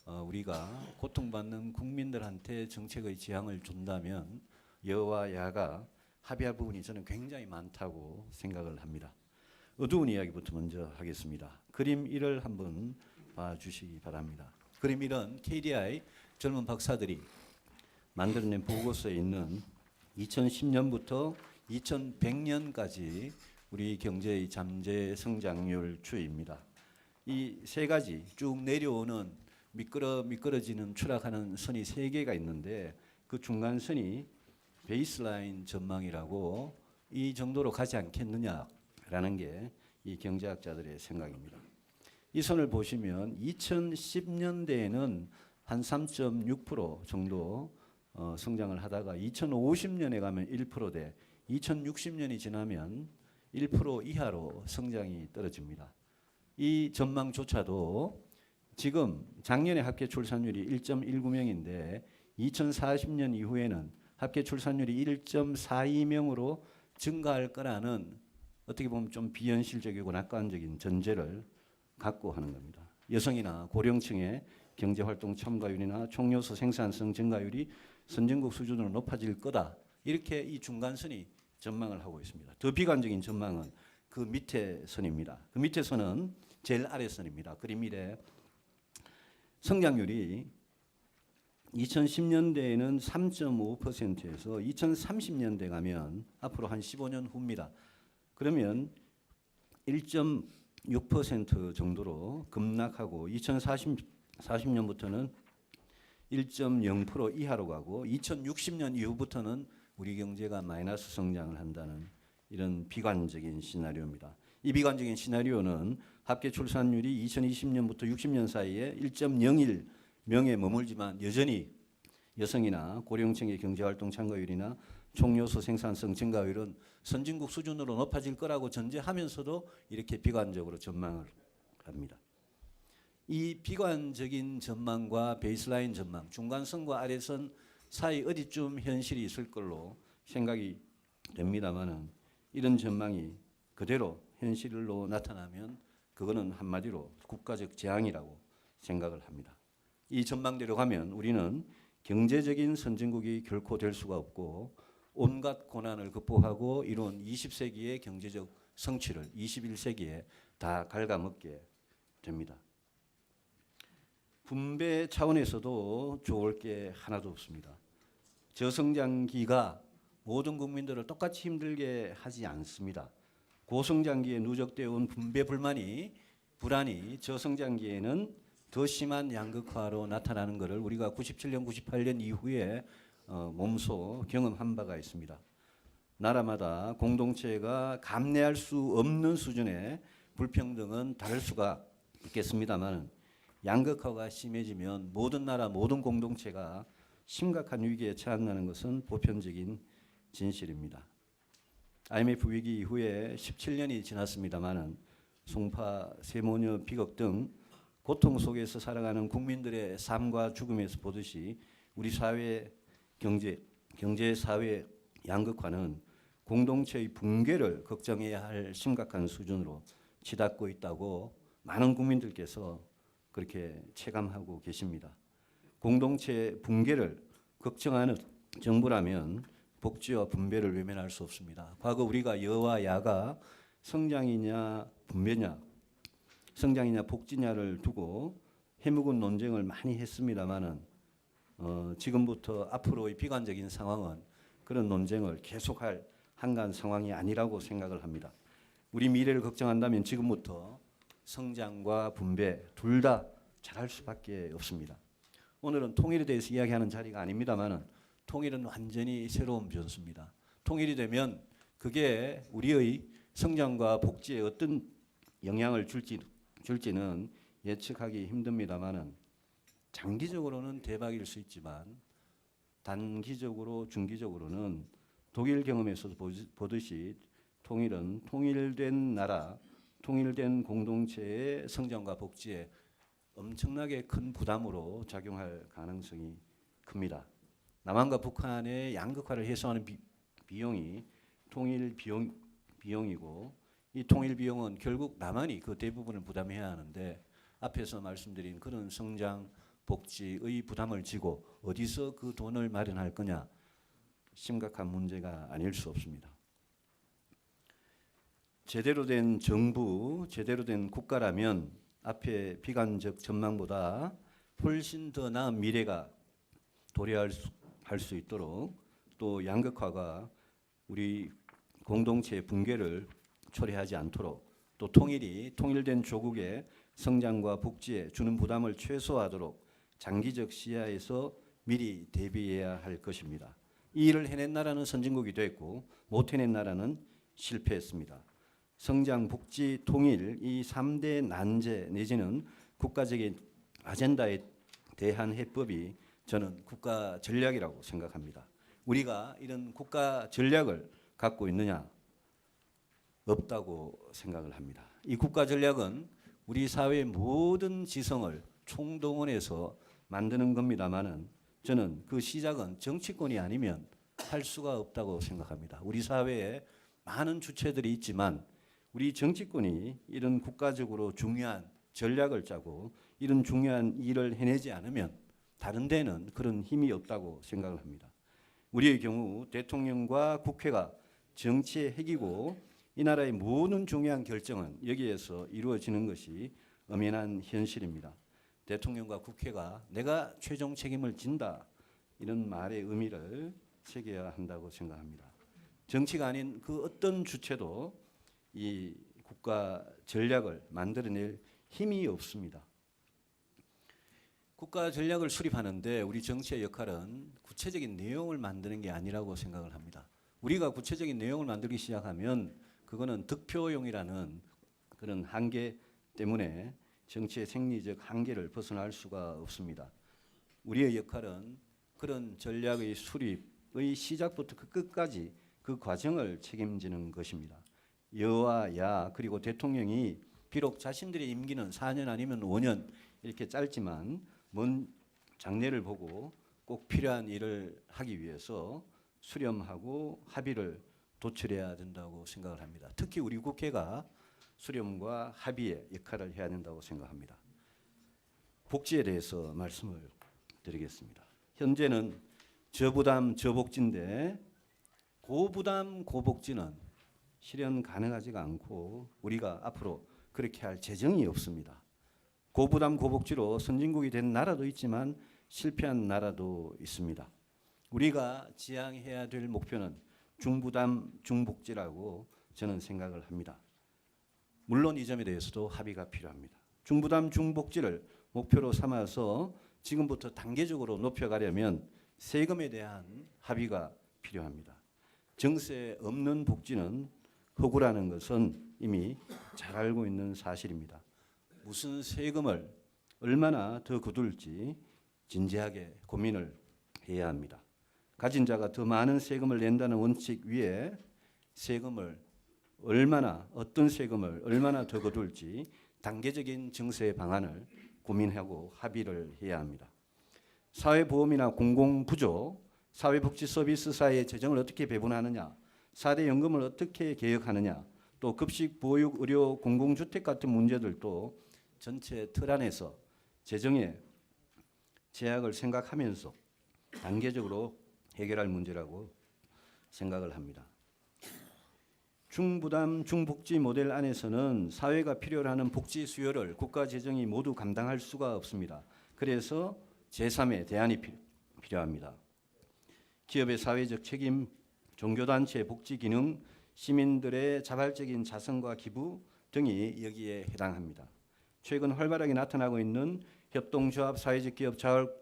우리가 고통받는 국민들한테 정책의 지향을 준다면 여와 야가 합의할 부분이 저는 굉장히 많다고 생각을 합니다. 어두운 이야기부터 먼저 하겠습니다. 그림 1을 한번 봐주시기 바랍니다. 그림 1은 KDI 젊은 박사들이 만들어낸 보고서에 있는 2010년부터 2100년까지 우리 경제의 잠재 성장률 추이입니다. 이 세 가지 쭉 내려오는 미끄러지는 추락하는 선이 세 개가 있는데 그 중간선이 베이스라인 전망이라고 이 정도로 가지 않겠느냐라는 게 이 경제학자들의 생각입니다. 이 선을 보시면 2010년대에는 한 3.6% 정도 성장을 하다가 2050년에 가면 1%대, 2060년이 지나면 1% 이하로 성장이 떨어집니다. 이 전망조차도 지금 작년에 합계 출산율이 1.19명인데 2040년 이후에는 합계 출산율이 1.42명으로 증가할 거라는 어떻게 보면 좀 비현실적이고 낙관적인 전제를 갖고 하는 겁니다. 여성이나 고령층의 경제활동 참가율이나 총요소 생산성 증가율이 선진국 수준으로 높아질 거다. 이렇게 이 중간선이 전망을 하고 있습니다. 더 비관적인 전망은 그 밑에 선입니다. 그 밑에 선은 제일 아래 선입니다. 그림 이래 성장률이 2010년대에는 3.5%에서 2030년대 가면 앞으로 한 15년 후입니다. 그러면 1.6% 정도로 급락하고 2040년부터는 1.0% 이하로 가고 2060년 이후부터는 우리 경제가 마이너스 성장을 한다는 이런 비관적인 시나리오입니다. 이 비관적인 시나리오는 합계 출산율이 2020년부터 60년 사이에 1.01명에 머물지만 여전히 여성이나 고령층의 경제활동 참가율이나 총요소 생산성 증가율은 선진국 수준으로 높아질 거라고 전제하면서도 이렇게 비관적으로 전망을 합니다. 이 비관적인 전망과 베이스라인 전망, 중간선과 아래선 사이 어디쯤 현실이 있을 걸로 생각이 됩니다만은 이런 전망이 그대로 현실로 나타나면 그거는 한마디로 국가적 재앙이라고 생각을 합니다. 이 전망대로 가면 우리는 경제적인 선진국이 결코 될 수가 없고 온갖 고난을 극복하고 이룬 20세기의 경제적 성취를 21세기에 다 갉아먹게 됩니다. 분배 차원에서도 좋을 게 하나도 없습니다. 저성장기가 모든 국민들을 똑같이 힘들게 하지 않습니다. 고성장기에 누적되어 온 분배 불만이 불안이 저성장기에는 더 심한 양극화로 나타나는 것을 우리가 97년, 98년 이후에 몸소 경험한 바가 있습니다. 나라마다 공동체가 감내할 수 없는 수준의 불평등은 다를 수가 있겠습니다만 양극화가 심해지면 모든 나라, 모든 공동체가 심각한 위기에 처한다는 것은 보편적인 진실입니다. IMF 위기 이후에 17년이 지났습니다만 송파, 세모녀, 비극 등 고통 속에서 살아가는 국민들의 삶과 죽음에서 보듯이 우리 사회 경제 사회 양극화는 공동체의 붕괴를 걱정해야 할 심각한 수준으로 치닫고 있다고 많은 국민들께서 그렇게 체감하고 계십니다. 공동체 붕괴를 걱정하는 정부라면 복지와 분배를 외면할 수 없습니다. 과거 우리가 여와 야가 성장이냐 분배냐, 성장이냐 복지냐를 두고 해묵은 논쟁을 많이 했습니다만은 지금부터 앞으로의 비관적인 상황은 그런 논쟁을 계속할 한가한 상황이 아니라고 생각을 합니다. 우리 미래를 걱정한다면 지금부터 성장과 분배 둘 다 잘할 수밖에 없습니다. 오늘은 통일에 대해서 이야기하는 자리가 아닙니다만은 통일은 완전히 새로운 변수입니다. 통일이 되면 그게 우리의 성장과 복지에 어떤 영향을 줄지는 예측하기 힘듭니다만은 장기적으로는 대박일 수 있지만 단기적으로 중기적으로는 독일 경험에서도 보듯이 통일은 통일된 나라, 통일된 공동체의 성장과 복지에 엄청나게 큰 부담으로 작용할 가능성이 큽니다. 남한과 북한의 양극화를 해소하는 비용이 통일 비용이고 이 통일 비용은 결국 남한이 그 대부분을 부담해야 하는데 앞에서 말씀드린 그런 성장, 복지의 부담을 지고 어디서 그 돈을 마련할 거냐 심각한 문제가 아닐 수 없습니다. 제대로 된 정부, 제대로 된 국가라면 앞에 비관적 전망보다 훨씬 더 나은 미래가 도래할 수 있도록 또 양극화가 우리 공동체의 붕괴를 초래하지 않도록 또 통일이 통일된 조국의 성장과 복지에 주는 부담을 최소화하도록 장기적 시야에서 미리 대비해야 할 것입니다. 이 일을 해낸 나라는 선진국이 됐고 못 해낸 나라는 실패했습니다. 성장, 복지, 통일 이 3대 난제 내지는 국가적인 아젠다에 대한 해법이 저는 국가 전략이라고 생각합니다. 우리가 이런 국가 전략을 갖고 있느냐? 없다고 생각을 합니다. 이 국가 전략은 우리 사회의 모든 지성을 총동원해서 만드는 겁니다만은 저는 그 시작은 정치권이 아니면 할 수가 없다고 생각합니다. 우리 사회에 많은 주체들이 있지만 우리 정치권이 이런 국가적으로 중요한 전략을 짜고 이런 중요한 일을 해내지 않으면 다른 데는 그런 힘이 없다고 생각을 합니다. 우리의 경우 대통령과 국회가 정치의 핵이고 이 나라의 모든 중요한 결정은 여기에서 이루어지는 것이 엄연한 현실입니다. 대통령과 국회가 내가 최종 책임을 진다 이런 말의 의미를 새겨야 한다고 생각합니다. 정치가 아닌 그 어떤 주체도 이 국가 전략을 만들어낼 힘이 없습니다. 국가 전략을 수립하는데 우리 정치의 역할은 구체적인 내용을 만드는 게 아니라고 생각을 합니다. 우리가 구체적인 내용을 만들기 시작하면 그거는 득표용이라는 그런 한계 때문에 정치의 생리적 한계를 벗어날 수가 없습니다. 우리의 역할은 그런 전략의 수립의 시작부터 그 끝까지 그 과정을 책임지는 것입니다. 여와 야 그리고 대통령이 비록 자신들의 임기는 4년 아니면 5년 이렇게 짧지만 먼 장래를 보고 꼭 필요한 일을 하기 위해서 수렴하고 합의를 도출해야 된다고 생각을 합니다. 특히 우리 국회가 수렴과 합의의 역할을 해야 된다고 생각합니다. 복지에 대해서 말씀을 드리겠습니다. 현재는 저부담 저복지인데 고부담 고복지는 실현 가능하지가 않고 우리가 앞으로 그렇게 할 재정이 없습니다. 고부담 고복지로 선진국이 된 나라도 있지만 실패한 나라도 있습니다. 우리가 지향해야 될 목표는 중부담 중복지라고 저는 생각을 합니다. 물론 이 점에 대해서도 합의가 필요합니다. 중부담 중복지를 목표로 삼아서 지금부터 단계적으로 높여가려면 세금에 대한 합의가 필요합니다. 정세 없는 복지는 허구라는 것은 이미 잘 알고 있는 사실입니다. 무슨 세금을 얼마나 더 거둘지 진지하게 고민을 해야 합니다. 가진 자가 더 많은 세금을 낸다는 원칙 위에 세금을 얼마나 어떤 세금을 얼마나 더 거둘지 단계적인 정세 방안을 고민하고 합의를 해야 합니다. 사회보험이나 공공부조, 사회복지 서비스사의 재정을 어떻게 배분하느냐, 4대 연금을 어떻게 개혁하느냐, 또 급식, 보육, 의료, 공공주택 같은 문제들도 전체 틀 안에서 재정의 제약을 생각하면서 단계적으로 해결할 문제라고 생각을 합니다. 중부담 중복지 모델 안에서는 사회가 필요로 하는 복지 수요를 국가 재정이 모두 감당할 수가 없습니다. 그래서 제3의 대안이 필요합니다. 기업의 사회적 책임, 종교단체의 복지 기능, 시민들의 자발적인 자선과 기부 등이 여기에 해당합니다. 최근 활발하게 나타나고 있는 협동조합, 사회적 기업,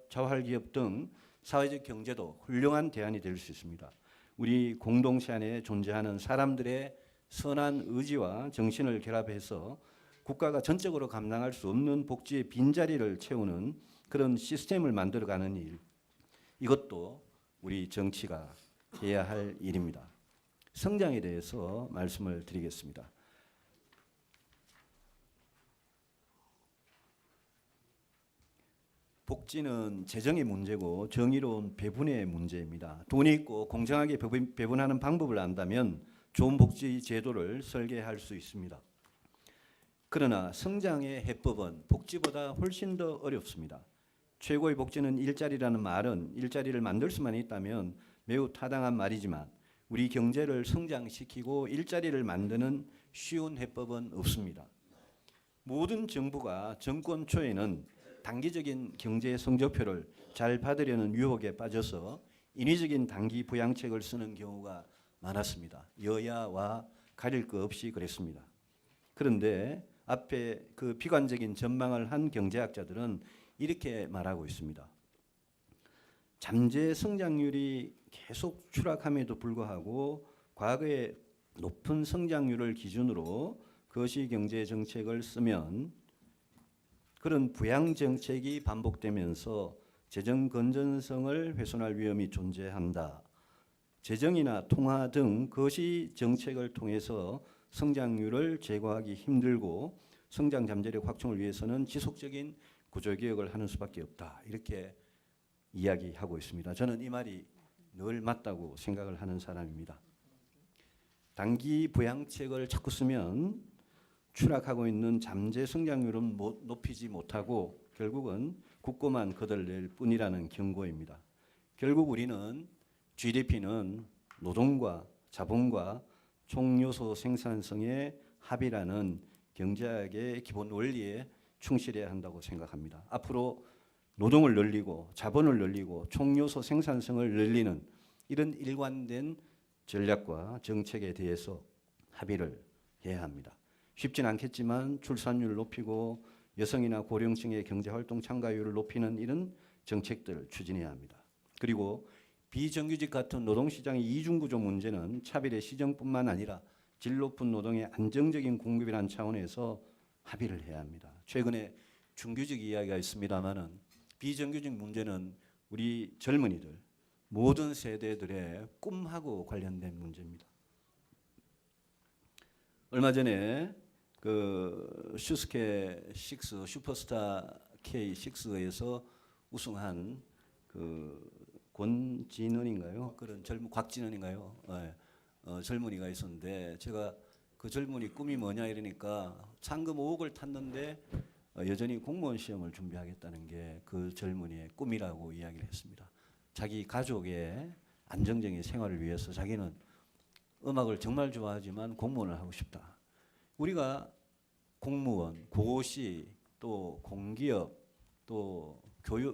자활기업 등 사회적 경제도 훌륭한 대안이 될 수 있습니다. 우리 공동체 안에 존재하는 사람들의 선한 의지와 정신을 결합해서 국가가 전적으로 감당할 수 없는 복지의 빈자리를 채우는 그런 시스템을 만들어가는 일, 이것도 우리 정치가 해야 할 일입니다. 성장에 대해서 말씀을 드리겠습니다. 복지는 재정의 문제고 정의로운 배분의 문제입니다. 돈이 있고 공정하게 배분하는 방법을 안다면 좋은 복지 제도를 설계할 수 있습니다. 그러나 성장의 해법은 복지보다 훨씬 더 어렵습니다. 최고의 복지는 일자리라는 말은 일자리를 만들 수만 있다면 매우 타당한 말이지만 우리 경제를 성장시키고 일자리를 만드는 쉬운 해법은 없습니다. 모든 정부가 정권 초에는 단기적인 경제 성적표를 잘 받으려는 유혹에 빠져서 인위적인 단기 부양책을 쓰는 경우가 많았습니다. 여야와 가릴 것 없이 그랬습니다. 그런데 앞에 그 비관적인 전망을 한 경제학자들은 이렇게 말하고 있습니다. 잠재 성장률이 계속 추락함에도 불구하고 과거의 높은 성장률을 기준으로 거시경제 정책을 쓰면 그런 부양 정책이 반복되면서 재정 건전성을 훼손할 위험이 존재한다. 재정이나 통화 등 거시 정책을 통해서 성장률을 제고하기 힘들고 성장 잠재력 확충을 위해서는 지속적인 구조개혁을 하는 수밖에 없다. 이렇게 이야기하고 있습니다. 저는 이 말이 늘 맞다고 생각을 하는 사람입니다. 단기 부양책을 자꾸 쓰면 추락하고 있는 잠재 성장률은 높이지 못하고 결국은 국고만 거덜낼 뿐이라는 경고입니다. 결국 우리는 GDP는 노동과 자본과 총요소 생산성의 합이라는 경제학의 기본 원리에 충실해야 한다고 생각합니다. 앞으로 노동을 늘리고 자본을 늘리고 총요소 생산성을 늘리는 이런 일관된 전략과 정책에 대해서 합의를 해야 합니다. 쉽진 않겠지만 출산율을 높이고 여성이나 고령층의 경제활동 참가율을 높이는 이런 정책들을 추진해야 합니다. 그리고 비정규직 같은 노동시장의 이중구조 문제는 차별의 시정뿐만 아니라 질 높은 노동의 안정적인 공급이라는 차원에서 합의를 해야 합니다. 최근에 중규직 이야기가 있습니다마는 비정규직 문제는 우리 젊은이들 모든 세대들의 꿈하고 관련된 문제입니다. 얼마 전에 그 슈스케 6 슈퍼스타 K6에서 우승한 그 권진원인가요? 그런 곽진원인가요? 네. 젊은이가 있었는데 제가 그 젊은이 꿈이 뭐냐 이러니까 상금 5억을 탔는데 여전히 공무원 시험을 준비하겠다는 게 그 젊은이의 꿈이라고 이야기를 했습니다. 자기 가족의 안정적인 생활을 위해서 자기는 음악을 정말 좋아하지만 공무원을 하고 싶다. 우리가 공무원, 고시, 또 공기업, 또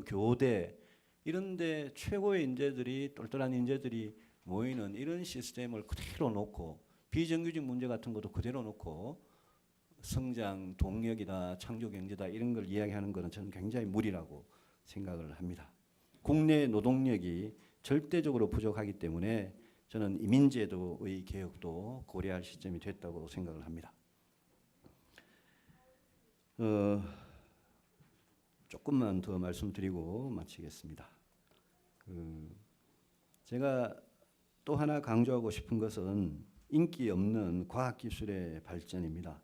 교대 이런 데 최고의 인재들이 똘똘한 인재들이 모이는 이런 시스템을 그대로 놓고 비정규직 문제 같은 것도 그대로 놓고 성장 동력이다, 창조 경제다 이런 걸 이야기하는 것은 저는 굉장히 무리라고 생각을 합니다. 국내 노동력이 절대적으로 부족하기 때문에 저는 이민제도의 개혁도 고려할 시점이 됐다고 생각을 합니다. 조금만 더 말씀드리고 마치겠습니다. 제가 또 하나 강조하고 싶은 것은 인기 없는 과학기술의 발전입니다.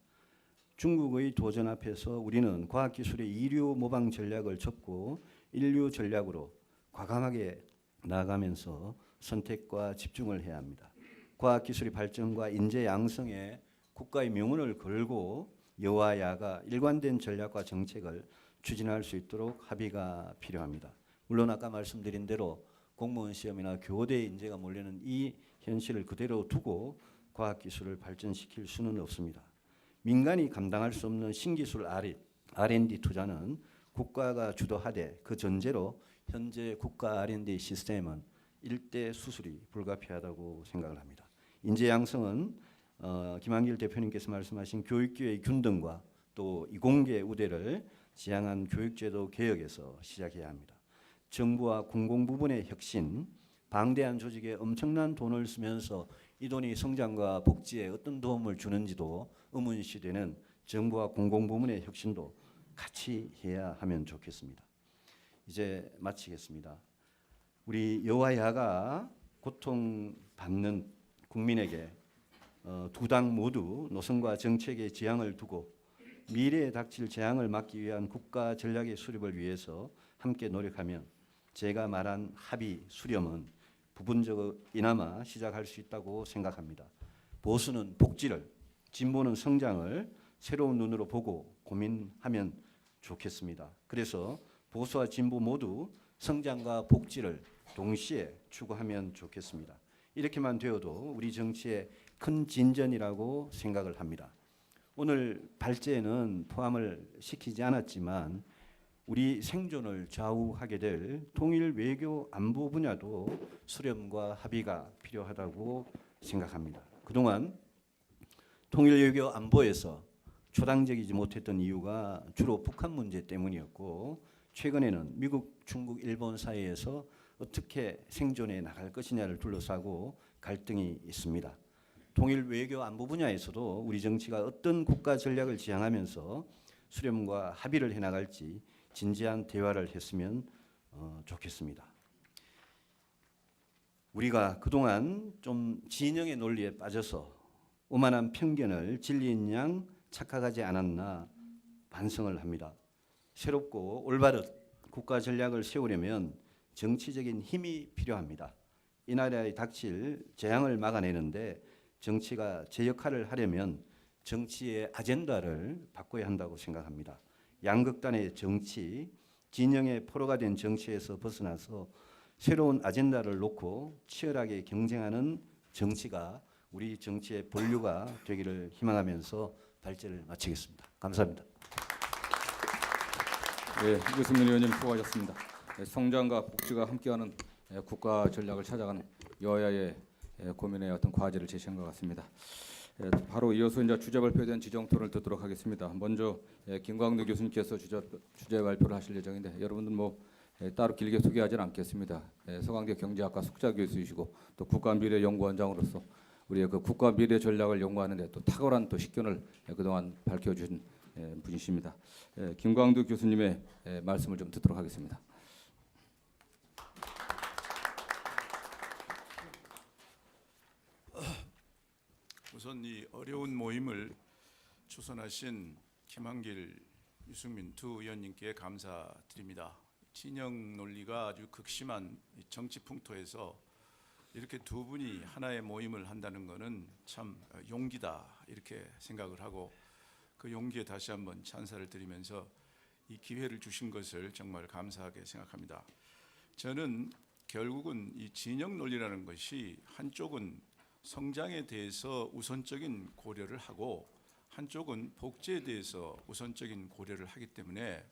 중국의 도전 앞에서 우리는 과학기술의 이류 모방 전략을 접고 인류 전략으로 과감하게 나아가면서 선택과 집중을 해야 합니다. 과학기술의 발전과 인재 양성에 국가의 명운을 걸고 여와 야가 일관된 전략과 정책을 추진할 수 있도록 합의가 필요합니다. 물론 아까 말씀드린 대로 공무원 시험이나 교대 인재가 몰리는 이 현실을 그대로 두고 과학기술을 발전시킬 수는 없습니다. 민간이 감당할 수 없는 신기술 R&D 투자는 국가가 주도하되 그 전제로 현재 국가 R&D 시스템은 일대 수술이 불가피하다고 생각을 합니다. 인재 양성은 김한길 대표님께서 말씀하신 교육계의 균등과 또 이공계 우대를 지향한 교육제도 개혁에서 시작해야 합니다. 정부와 공공부문의 혁신, 방대한 조직에 엄청난 돈을 쓰면서 이 돈이 성장과 복지에 어떤 도움을 주는지도 의문시되는 정부와 공공부문의 혁신도 같이 해야 하면 좋겠습니다. 이제 마치겠습니다. 우리 여와 야가 고통받는 국민에게 두 당 모두 노선과 정책의 지향을 두고 미래에 닥칠 재앙을 막기 위한 국가 전략의 수립을 위해서 함께 노력하면 제가 말한 합의 수렴은 부분적이나마 시작할 수 있다고 생각합니다. 보수는 복지를, 진보는 성장을 새로운 눈으로 보고 고민하면 좋겠습니다. 그래서 보수와 진보 모두 성장과 복지를 동시에 추구하면 좋겠습니다. 이렇게만 되어도 우리 정치의 큰 진전이라고 생각을 합니다. 오늘 발제에는 포함을 시키지 않았지만 우리 생존을 좌우하게 될 통일 외교 안보 분야도 수렴과 합의가 필요하다고 생각합니다. 그동안 통일 외교 안보에서 초당적이지 못했던 이유가 주로 북한 문제 때문이었고 최근에는 미국, 중국, 일본 사이에서 어떻게 생존해 나갈 것이냐를 둘러싸고 갈등이 있습니다. 통일 외교 안보 분야에서도 우리 정치가 어떤 국가 전략을 지향하면서 수렴과 합의를 해나갈지 진지한 대화를 했으면 좋겠습니다. 우리가 그동안 좀 진영의 논리에 빠져서 오만한 편견을 진리인 양 착각하지 않았나 반성을 합니다. 새롭고 올바른 국가 전략을 세우려면 정치적인 힘이 필요합니다. 이 나라에 닥칠 재앙을 막아내는데 정치가 제 역할을 하려면 정치의 아젠다를 바꿔야 한다고 생각합니다. 양극단의 정치, 진영의 포로가 된 정치에서 벗어나서 새로운 아젠다를 놓고 치열하게 경쟁하는 정치가 우리 정치의 본류가 되기를 희망하면서 발제를 마치겠습니다. 감사합니다. 네, 유승민 의원님 수고하셨습니다. 성장과 복지가 함께하는 국가 전략을 찾아가는 여야의 고민의 어떤 과제를 제시한 것 같습니다. 바로 이어서 이제 주제 발표에 대한 지정 토론을 듣도록 하겠습니다. 먼저 김광두 교수님께서 주제 발표를 하실 예정인데 여러분들 뭐 따로 길게 소개하지는 않겠습니다. 서강대 경제학과 숙자 교수이시고 또 국가미래연구원장으로서 우리의 그 국가 미래 전략을 연구하는데 또 탁월한 또 식견을 그동안 밝혀준 분이십니다. 김광두 교수님의 말씀을 좀 듣도록 하겠습니다. 우선 이 어려운 모임을 주선하신 김한길, 유승민 두 의원님께 감사드립니다. 진영 논리가 아주 극심한 정치 풍토에서 이렇게 두 분이 하나의 모임을 한다는 것은 참 용기다 이렇게 생각을 하고 그 용기에 다시 한번 찬사를 드리면서 이 기회를 주신 것을 정말 감사하게 생각합니다. 저는 결국은 이 진영 논리라는 것이 한쪽은 성장에 대해서 우선적인 고려를 하고 한쪽은 복지에 대해서 우선적인 고려를 하기 때문에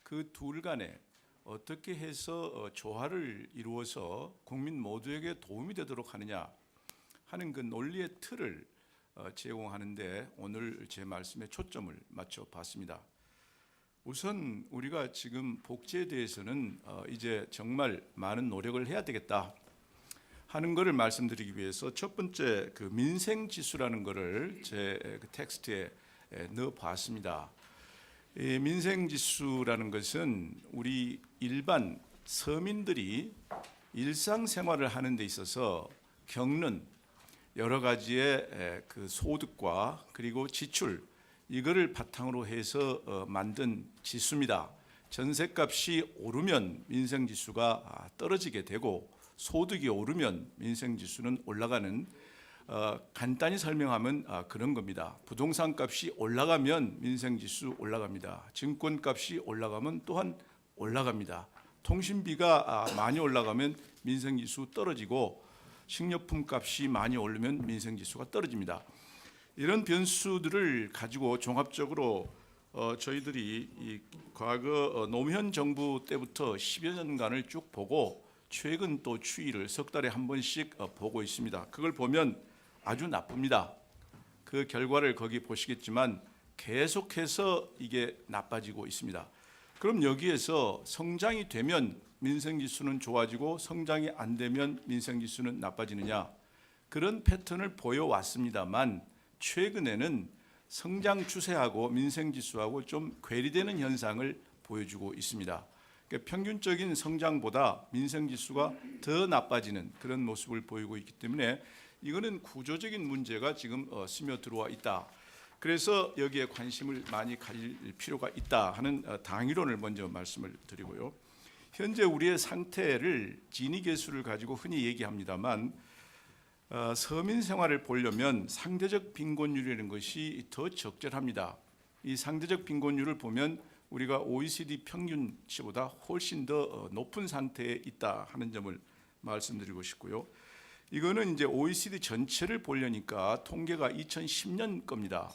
그 둘 간에 어떻게 해서 조화를 이루어서 국민 모두에게 도움이 되도록 하느냐 하는 그 논리의 틀을 제공하는데 오늘 제 말씀에 초점을 맞춰 봤습니다. 우선 우리가 지금 복지에 대해서는 이제 정말 많은 노력을 해야 되겠다 하는 것을 말씀드리기 위해서 첫 번째 그 민생 지수라는 것을 제 그 텍스트에 넣어 봤습니다. 이 민생 지수라는 것은 우리 일반 서민들이 일상생활을 하는 데 있어서 겪는 여러 가지의 그 소득과 그리고 지출 이거를 바탕으로 해서 만든 지수입니다. 전셋값이 오르면 민생 지수가 떨어지게 되고 소득이 오르면 민생 지수는 올라가는 간단히 설명하면 그런 겁니다. 부동산 값이 올라가면 민생 지수 올라갑니다. 증권 값이 올라가면 또한 올라갑니다. 통신비가 많이 올라가면 민생 지수 떨어지고 식료품 값이 많이 오르면 민생 지수가 떨어집니다. 이런 변수들을 가지고 종합적으로 저희들이 이 과거 노무현 정부 때부터 10여 년간을 쭉 보고 최근 또 추이를 석 달에 한 번씩 보고 있습니다. 그걸 보면 아주 나쁩니다. 그 결과를 거기 보시겠지만 계속해서 이게 나빠지고 있습니다. 그럼 여기에서 성장이 되면 민생지수는 좋아지고 성장이 안 되면 민생지수는 나빠지느냐 그런 패턴을 보여왔습니다만 최근에는 성장 추세하고 민생지수하고 좀 괴리되는 현상을 보여주고 있습니다. 그러니까 평균적인 성장보다 민생지수가 더 나빠지는 그런 모습을 보이고 있기 때문에 이거는 구조적인 문제가 지금 스며들어와 있다. 그래서 여기에 관심을 많이 가질 필요가 있다 하는 당위론을 먼저 말씀을 드리고요. 현재 우리의 상태를 지니 계수를 가지고 흔히 얘기합니다만 서민 생활을 보려면 상대적 빈곤율이라는 것이 더 적절합니다. 이 상대적 빈곤율을 보면 우리가 OECD 평균치보다 훨씬 더 높은 상태에 있다 하는 점을 말씀드리고 싶고요. 이거는 이제 OECD 전체를 보려니까 통계가 2010년 겁니다.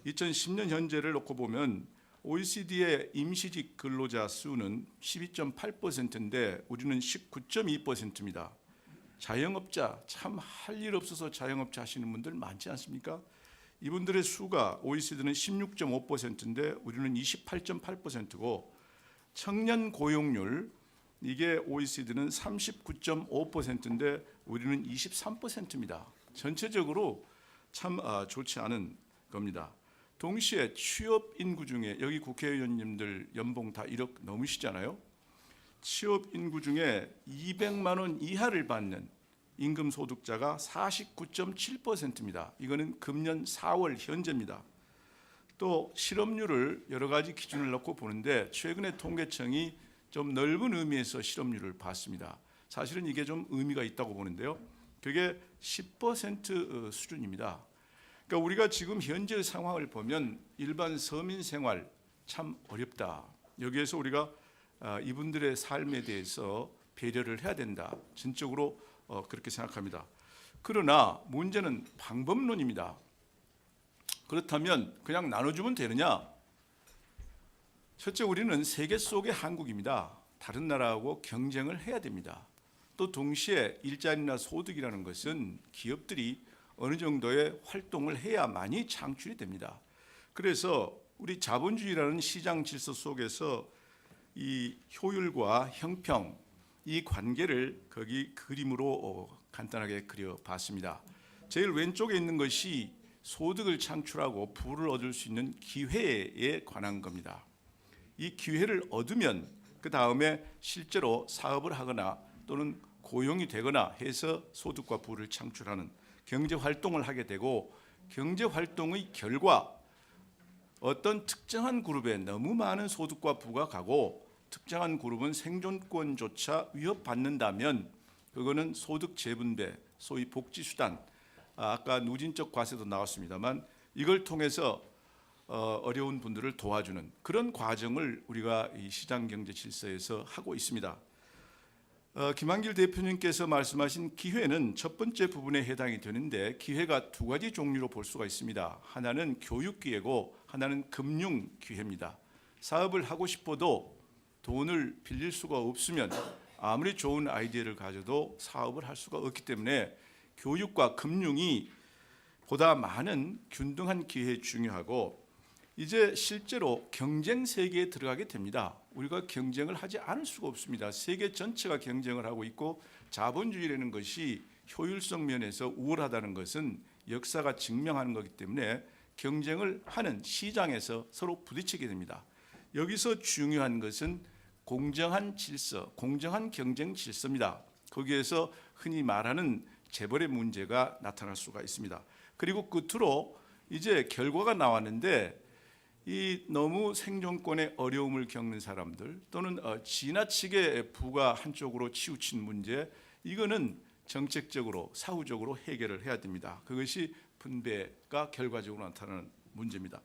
2010년 현재를 놓고 보면 OECD의 임시직 근로자 수는 12.8%인데 우리는 19.2%입니다. 자영업자 참 할 일 없어서 자영업자 하시는 분들 많지 않습니까? 이분들의 수가 OECD는 16.5%인데 우리는 28.8%고 청년 고용률 이게 OECD는 39.5%인데 우리는 23%입니다. 전체적으로 참 좋지 않은 겁니다. 동시에 취업 인구 중에 여기 국회의원님들 연봉 다 1억 넘으시잖아요. 취업 인구 중에 200만 원 이하를 받는 임금 소득자가 49.7%입니다. 이거는 금년 4월 현재입니다. 또 실업률을 여러 가지 기준을 놓고 보는데 최근에 통계청이 좀 넓은 의미에서 실업률을 봤습니다. 사실은 이게 좀 의미가 있다고 보는데요. 그게 10% 수준입니다. 그러니까 우리가 지금 현재 상황을 보면 일반 서민 생활 참 어렵다. 여기에서 우리가 이분들의 삶에 대해서 배려를 해야 된다. 전적으로 그렇게 생각합니다. 그러나 문제는 방법론입니다. 그렇다면 그냥 나눠주면 되느냐? 첫째, 우리는 세계 속의 한국입니다. 다른 나라하고 경쟁을 해야 됩니다. 또 동시에 일자리나 소득이라는 것은 기업들이 어느 정도의 활동을 해야만이 창출이 됩니다. 그래서 우리 자본주의라는 시장 질서 속에서 이 효율과 형평, 이 관계를 거기 그림으로 간단하게 그려봤습니다. 제일 왼쪽에 있는 것이 소득을 창출하고 부를 얻을 수 있는 기회에 관한 겁니다. 이 기회를 얻으면 그 다음에 실제로 사업을 하거나 또는 고용이 되거나 해서 소득과 부를 창출하는 경제 활동을 하게 되고, 경제 활동의 결과 어떤 특정한 그룹에 너무 많은 소득과 부가 가고 특정한 그룹은 생존권조차 위협받는다면 그거는 소득 재분배, 소위 복지수단, 아까 누진적 과세도 나왔습니다만 이걸 통해서 어려운 분들을 도와주는 그런 과정을 우리가 이 시장경제 질서에서 하고 있습니다. 김한길 대표님께서 말씀하신 기회는 첫 번째 부분에 해당이 되는데, 기회가 두 가지 종류로 볼 수가 있습니다. 하나는 교육 기회고 하나는 금융 기회입니다. 사업을 하고 싶어도 돈을 빌릴 수가 없으면 아무리 좋은 아이디어를 가져도 사업을 할 수가 없기 때문에 교육과 금융이 보다 많은 균등한 기회에 중요하고, 이제 실제로 경쟁 세계에 들어가게 됩니다. 우리가 경쟁을 하지 않을 수가 없습니다. 세계 전체가 경쟁을 하고 있고, 자본주의라는 것이 효율성 면에서 우월하다는 것은 역사가 증명하는 것이기 때문에 경쟁을 하는 시장에서 서로 부딪히게 됩니다. 여기서 중요한 것은 공정한 질서, 공정한 경쟁 질서입니다. 거기에서 흔히 말하는 재벌의 문제가 나타날 수가 있습니다. 그리고 끝으로 이제 결과가 나왔는데, 이 너무 생존권의 어려움을 겪는 사람들 또는 지나치게 부가 한쪽으로 치우친 문제, 이거는 정책적으로 사후적으로 해결을 해야 됩니다. 그것이 분배가 결과적으로 나타나는 문제입니다.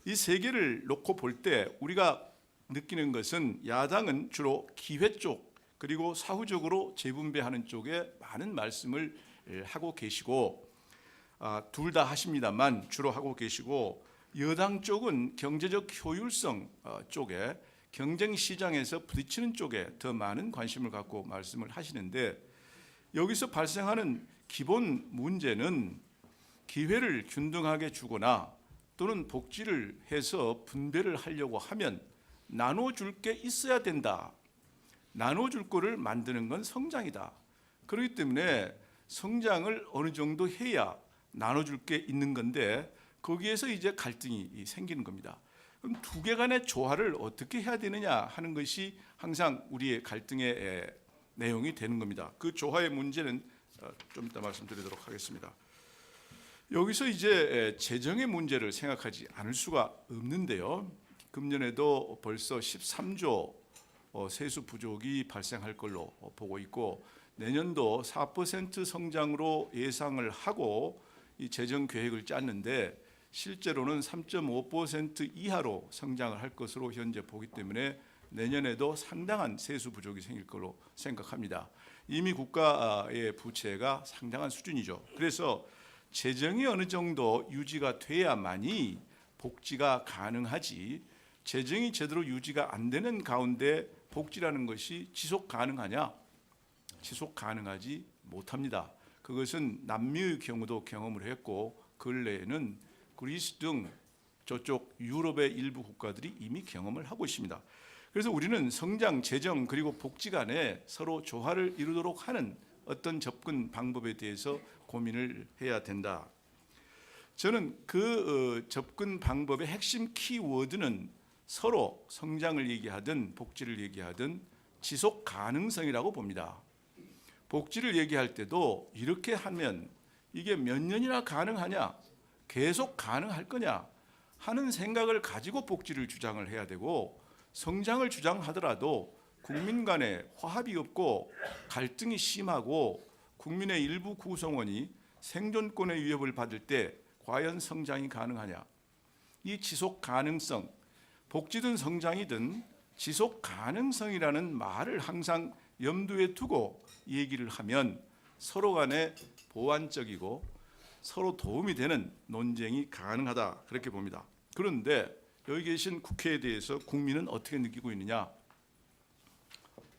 이 세 개를 놓고 볼 때 우리가 느끼는 것은 야당은 주로 기회 쪽 그리고 사후적으로 재분배하는 쪽에 많은 말씀을 하고 계시고, 둘 다 하십니다만 주로 하고 계시고, 여당 쪽은 경제적 효율성 쪽에 경쟁 시장에서 부딪히는 쪽에 더 많은 관심을 갖고 말씀을 하시는데, 여기서 발생하는 기본 문제는 기회를 균등하게 주거나 또는 복지를 해서 분배를 하려고 하면 나눠줄 게 있어야 된다. 나눠줄 거를 만드는 건 성장이다. 그렇기 때문에 성장을 어느 정도 해야 나눠줄 게 있는 건데, 거기에서 이제 갈등이 생기는 겁니다. 그럼 두 개 간의 조화를 어떻게 해야 되느냐 하는 것이 항상 우리의 갈등의 내용이 되는 겁니다. 그 조화의 문제는 좀 이따 말씀드리도록 하겠습니다. 여기서 이제 재정의 문제를 생각하지 않을 수가 없는데요. 금년에도 벌써 13조 세수 부족이 발생할 걸로 보고 있고, 내년도 4% 성장으로 예상을 하고 이 재정 계획을 짰는데 실제로는 3.5% 이하로 성장을 할 것으로 현재 보기 때문에 내년에도 상당한 세수 부족이 생길 걸로 생각합니다. 이미 국가의 부채가 상당한 수준이죠. 그래서 재정이 어느 정도 유지가 돼야만이 복지가 가능하지, 재정이 제대로 유지가 안 되는 가운데 복지라는 것이 지속 가능하냐? 지속 가능하지 못합니다. 그것은 남미의 경우도 경험을 했고, 근래에는 그리스 등 저쪽 유럽의 일부 국가들이 이미 경험을 하고 있습니다. 그래서 우리는 성장, 재정 그리고 복지 간에 서로 조화를 이루도록 하는 어떤 접근 방법에 대해서 고민을 해야 된다. 저는 그 접근 방법의 핵심 키워드는 서로 성장을 얘기하든 복지를 얘기하든 지속 가능성이라고 봅니다. 복지를 얘기할 때도 이렇게 하면 이게 몇 년이나 가능하냐, 계속 가능할 거냐 하는 생각을 가지고 복지를 주장을 해야 되고, 성장을 주장하더라도 국민 간에 화합이 없고 갈등이 심하고 국민의 일부 구성원이 생존권의 위협을 받을 때 과연 성장이 가능하냐. 이 지속 가능성, 복지든 성장이든 지속 가능성이라는 말을 항상 염두에 두고 얘기를 하면 서로 간에 보완적이고 서로 도움이 되는 논쟁이 가능하다 그렇게 봅니다. 그런데 여기 계신 국회에 대해서 국민은 어떻게 느끼고 있느냐?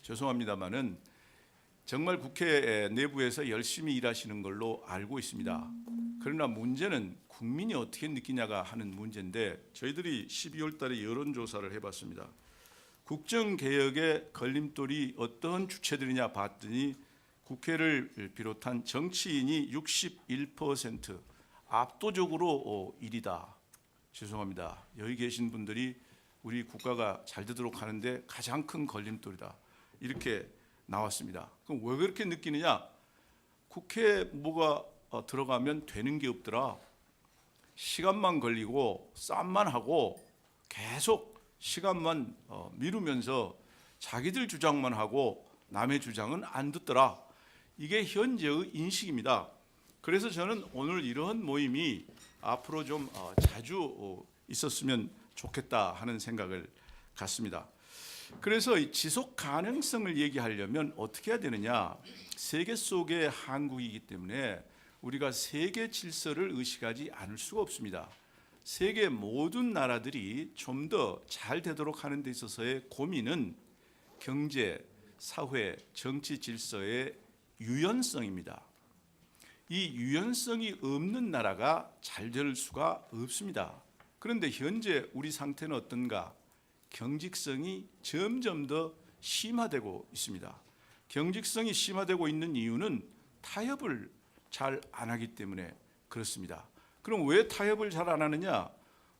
죄송합니다마는 정말 국회 내부에서 열심히 일하시는 걸로 알고 있습니다. 그러나 문제는 국민이 어떻게 느끼냐가 하는 문제인데 저희들이 12월 달에 여론조사를 해봤습니다. 국정개혁의 걸림돌이 어떤 주체들이냐 봤더니 국회를 비롯한 정치인이 61% 압도적으로 1위다. 죄송합니다. 여기 계신 분들이 우리 국가가 잘 되도록 하는데 가장 큰 걸림돌이다. 이렇게 나왔습니다. 그럼 왜 그렇게 느끼느냐? 국회에 뭐가 들어가면 되는 게 없더라. 시간만 걸리고 싸움만 하고 계속 시간만 미루면서 자기들 주장만 하고 남의 주장은 안 듣더라. 이게 현재의 인식입니다. 그래서 저는 오늘 이런 모임이 앞으로 좀 자주 있었으면 좋겠다 하는 생각을 갖습니다. 그래서 이 지속 가능성을 얘기하려면 어떻게 해야 되느냐? 세계 속의 한국이기 때문에 우리가 세계 질서를 의식하지 않을 수가 없습니다. 세계 모든 나라들이 좀 더 잘 되도록 하는 데 있어서의 고민은 경제, 사회, 정치 질서의 유연성입니다. 이 유연성이 없는 나라가 잘 될 수가 없습니다. 그런데 현재 우리 상태는 어떤가? 경직성이 점점 더 심화되고 있습니다. 경직성이 심화되고 있는 이유는 타협을 잘 안 하기 때문에 그렇습니다. 그럼 왜 타협을 잘 안 하느냐?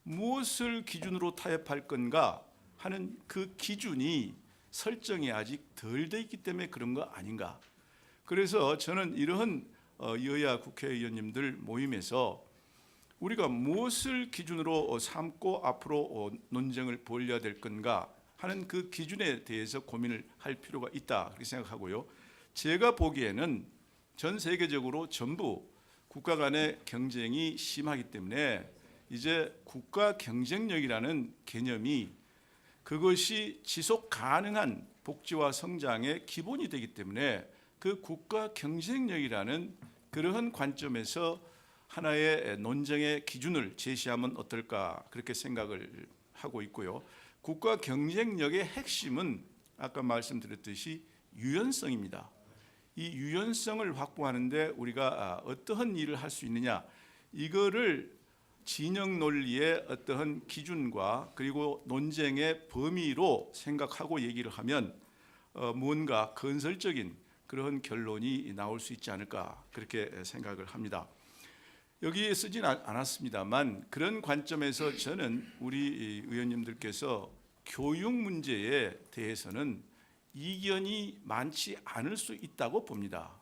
무엇을 기준으로 타협할 건가 하는 그 기준이 설정이 아직 덜 돼 있기 때문에 그런 거 아닌가? 그래서 저는 이러한 여야 국회의원님들 모임에서 우리가 무엇을 기준으로 삼고 앞으로 논쟁을 벌여야 될 건가 하는 그 기준에 대해서 고민을 할 필요가 있다 그렇게 생각하고요. 제가 보기에는 전 세계적으로 전부 국가 간의 경쟁이 심하기 때문에 이제 국가 경쟁력이라는 개념이 그것이 지속 가능한 복지와 성장의 기본이 되기 때문에 그 국가 경쟁력이라는 그러한 관점에서 하나의 논쟁의 기준을 제시하면 어떨까 그렇게 생각을 하고 있고요. 국가 경쟁력의 핵심은 아까 말씀드렸듯이 유연성입니다. 이 유연성을 확보하는데 우리가 어떠한 일을 할 수 있느냐, 이거를 진영 논리의 어떠한 기준과 그리고 논쟁의 범위로 생각하고 얘기를 하면 무언가 건설적인 그런 결론이 나올 수 있지 않을까 그렇게 생각을 합니다. 여기에 쓰진 않았습니다만 그런 관점에서 저는 우리 의원님들께서 교육 문제에 대해서는 이견이 많지 않을 수 있다고 봅니다.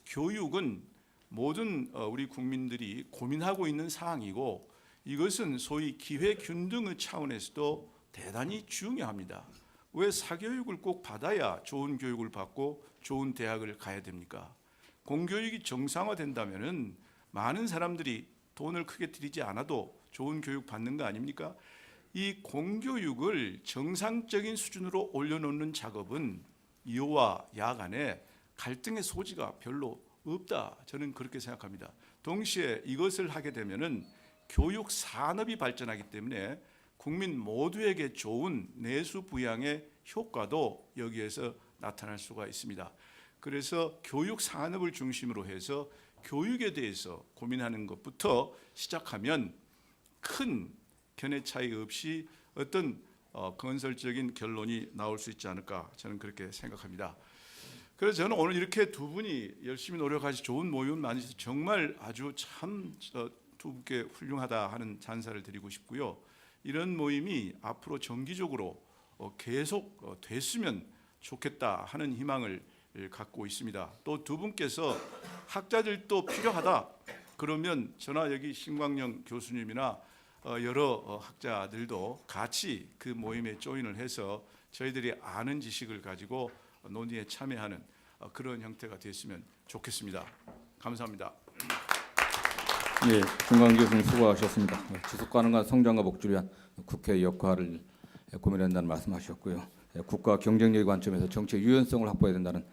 교육은 모든 우리 국민들이 고민하고 있는 사항이고 이것은 소위 기회균등의 차원에서도 대단히 중요합니다. 왜 사교육을 꼭 받아야 좋은 교육을 받고 좋은 대학을 가야 됩니까? 공교육이 정상화된다면은 많은 사람들이 돈을 크게 들이지 않아도 좋은 교육 받는 거 아닙니까? 이 공교육을 정상적인 수준으로 올려놓는 작업은 여와 야 간에 갈등의 소지가 별로 없다. 저는 그렇게 생각합니다. 동시에 이것을 하게 되면은 교육 산업이 발전하기 때문에 국민 모두에게 좋은 내수 부양의 효과도 여기에서 나타날 수가 있습니다. 그래서 교육 산업을 중심으로 해서 교육에 대해서 고민하는 것부터 시작하면 큰 견해 차이 없이 어떤 건설적인 결론이 나올 수 있지 않을까 저는 그렇게 생각합니다. 그래서 저는 오늘 이렇게 두 분이 열심히 노력하시 좋은 모임을 만드셔서 정말 아주 참 두 분께 훌륭하다 하는 찬사를 드리고 싶고요. 이런 모임이 앞으로 정기적으로 계속 됐으면 좋겠다 하는 희망을 갖고 있습니다. 또 두 분께서 학자들도 필요하다 그러면 저나 여기 신광영 교수님이나 여러 학자들도 같이 그 모임에 조인을 해서 저희들이 아는 지식을 가지고 논의에 참여하는 그런 형태가 됐으면 좋겠습니다. 감사합니다. 예, 김광 교수님 수고하셨습니다. 지속 가능한 성장과 복지를 위한 국회의 역할을 고민한다는 말씀하셨고요. 국가 경쟁력 관점에서 정치의 유연성을 확보해야 된다는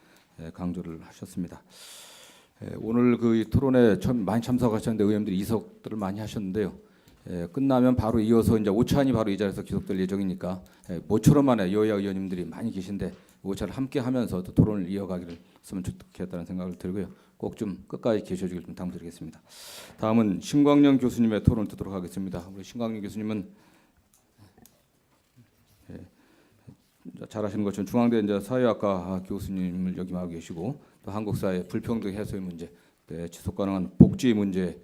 강조를 하셨습니다. 오늘 그 토론에 많이 참석하셨는데 의원들이 이석들을 많이 하셨는데요. 끝나면 바로 이어서 이제 오찬이 바로 이 자리에서 기속될 예정이니까 모처럼 만에 여야 의원님들이 많이 계신데 오찬을 함께 하면서 또 토론을 이어가기를 했으면 좋겠다는 생각을 들고요. 꼭 좀 끝까지 계셔주길 좀 당부드리겠습니다. 다음은 신광영 교수님의 토론을 듣도록 하겠습니다. 우리 신광영 교수님은 잘 아시는 것처럼 중앙대 이제 사회학과 교수님을 역임하고 계시고 또 한국 사회 불평등 해소의 문제, 지속 가능한 복지 문제에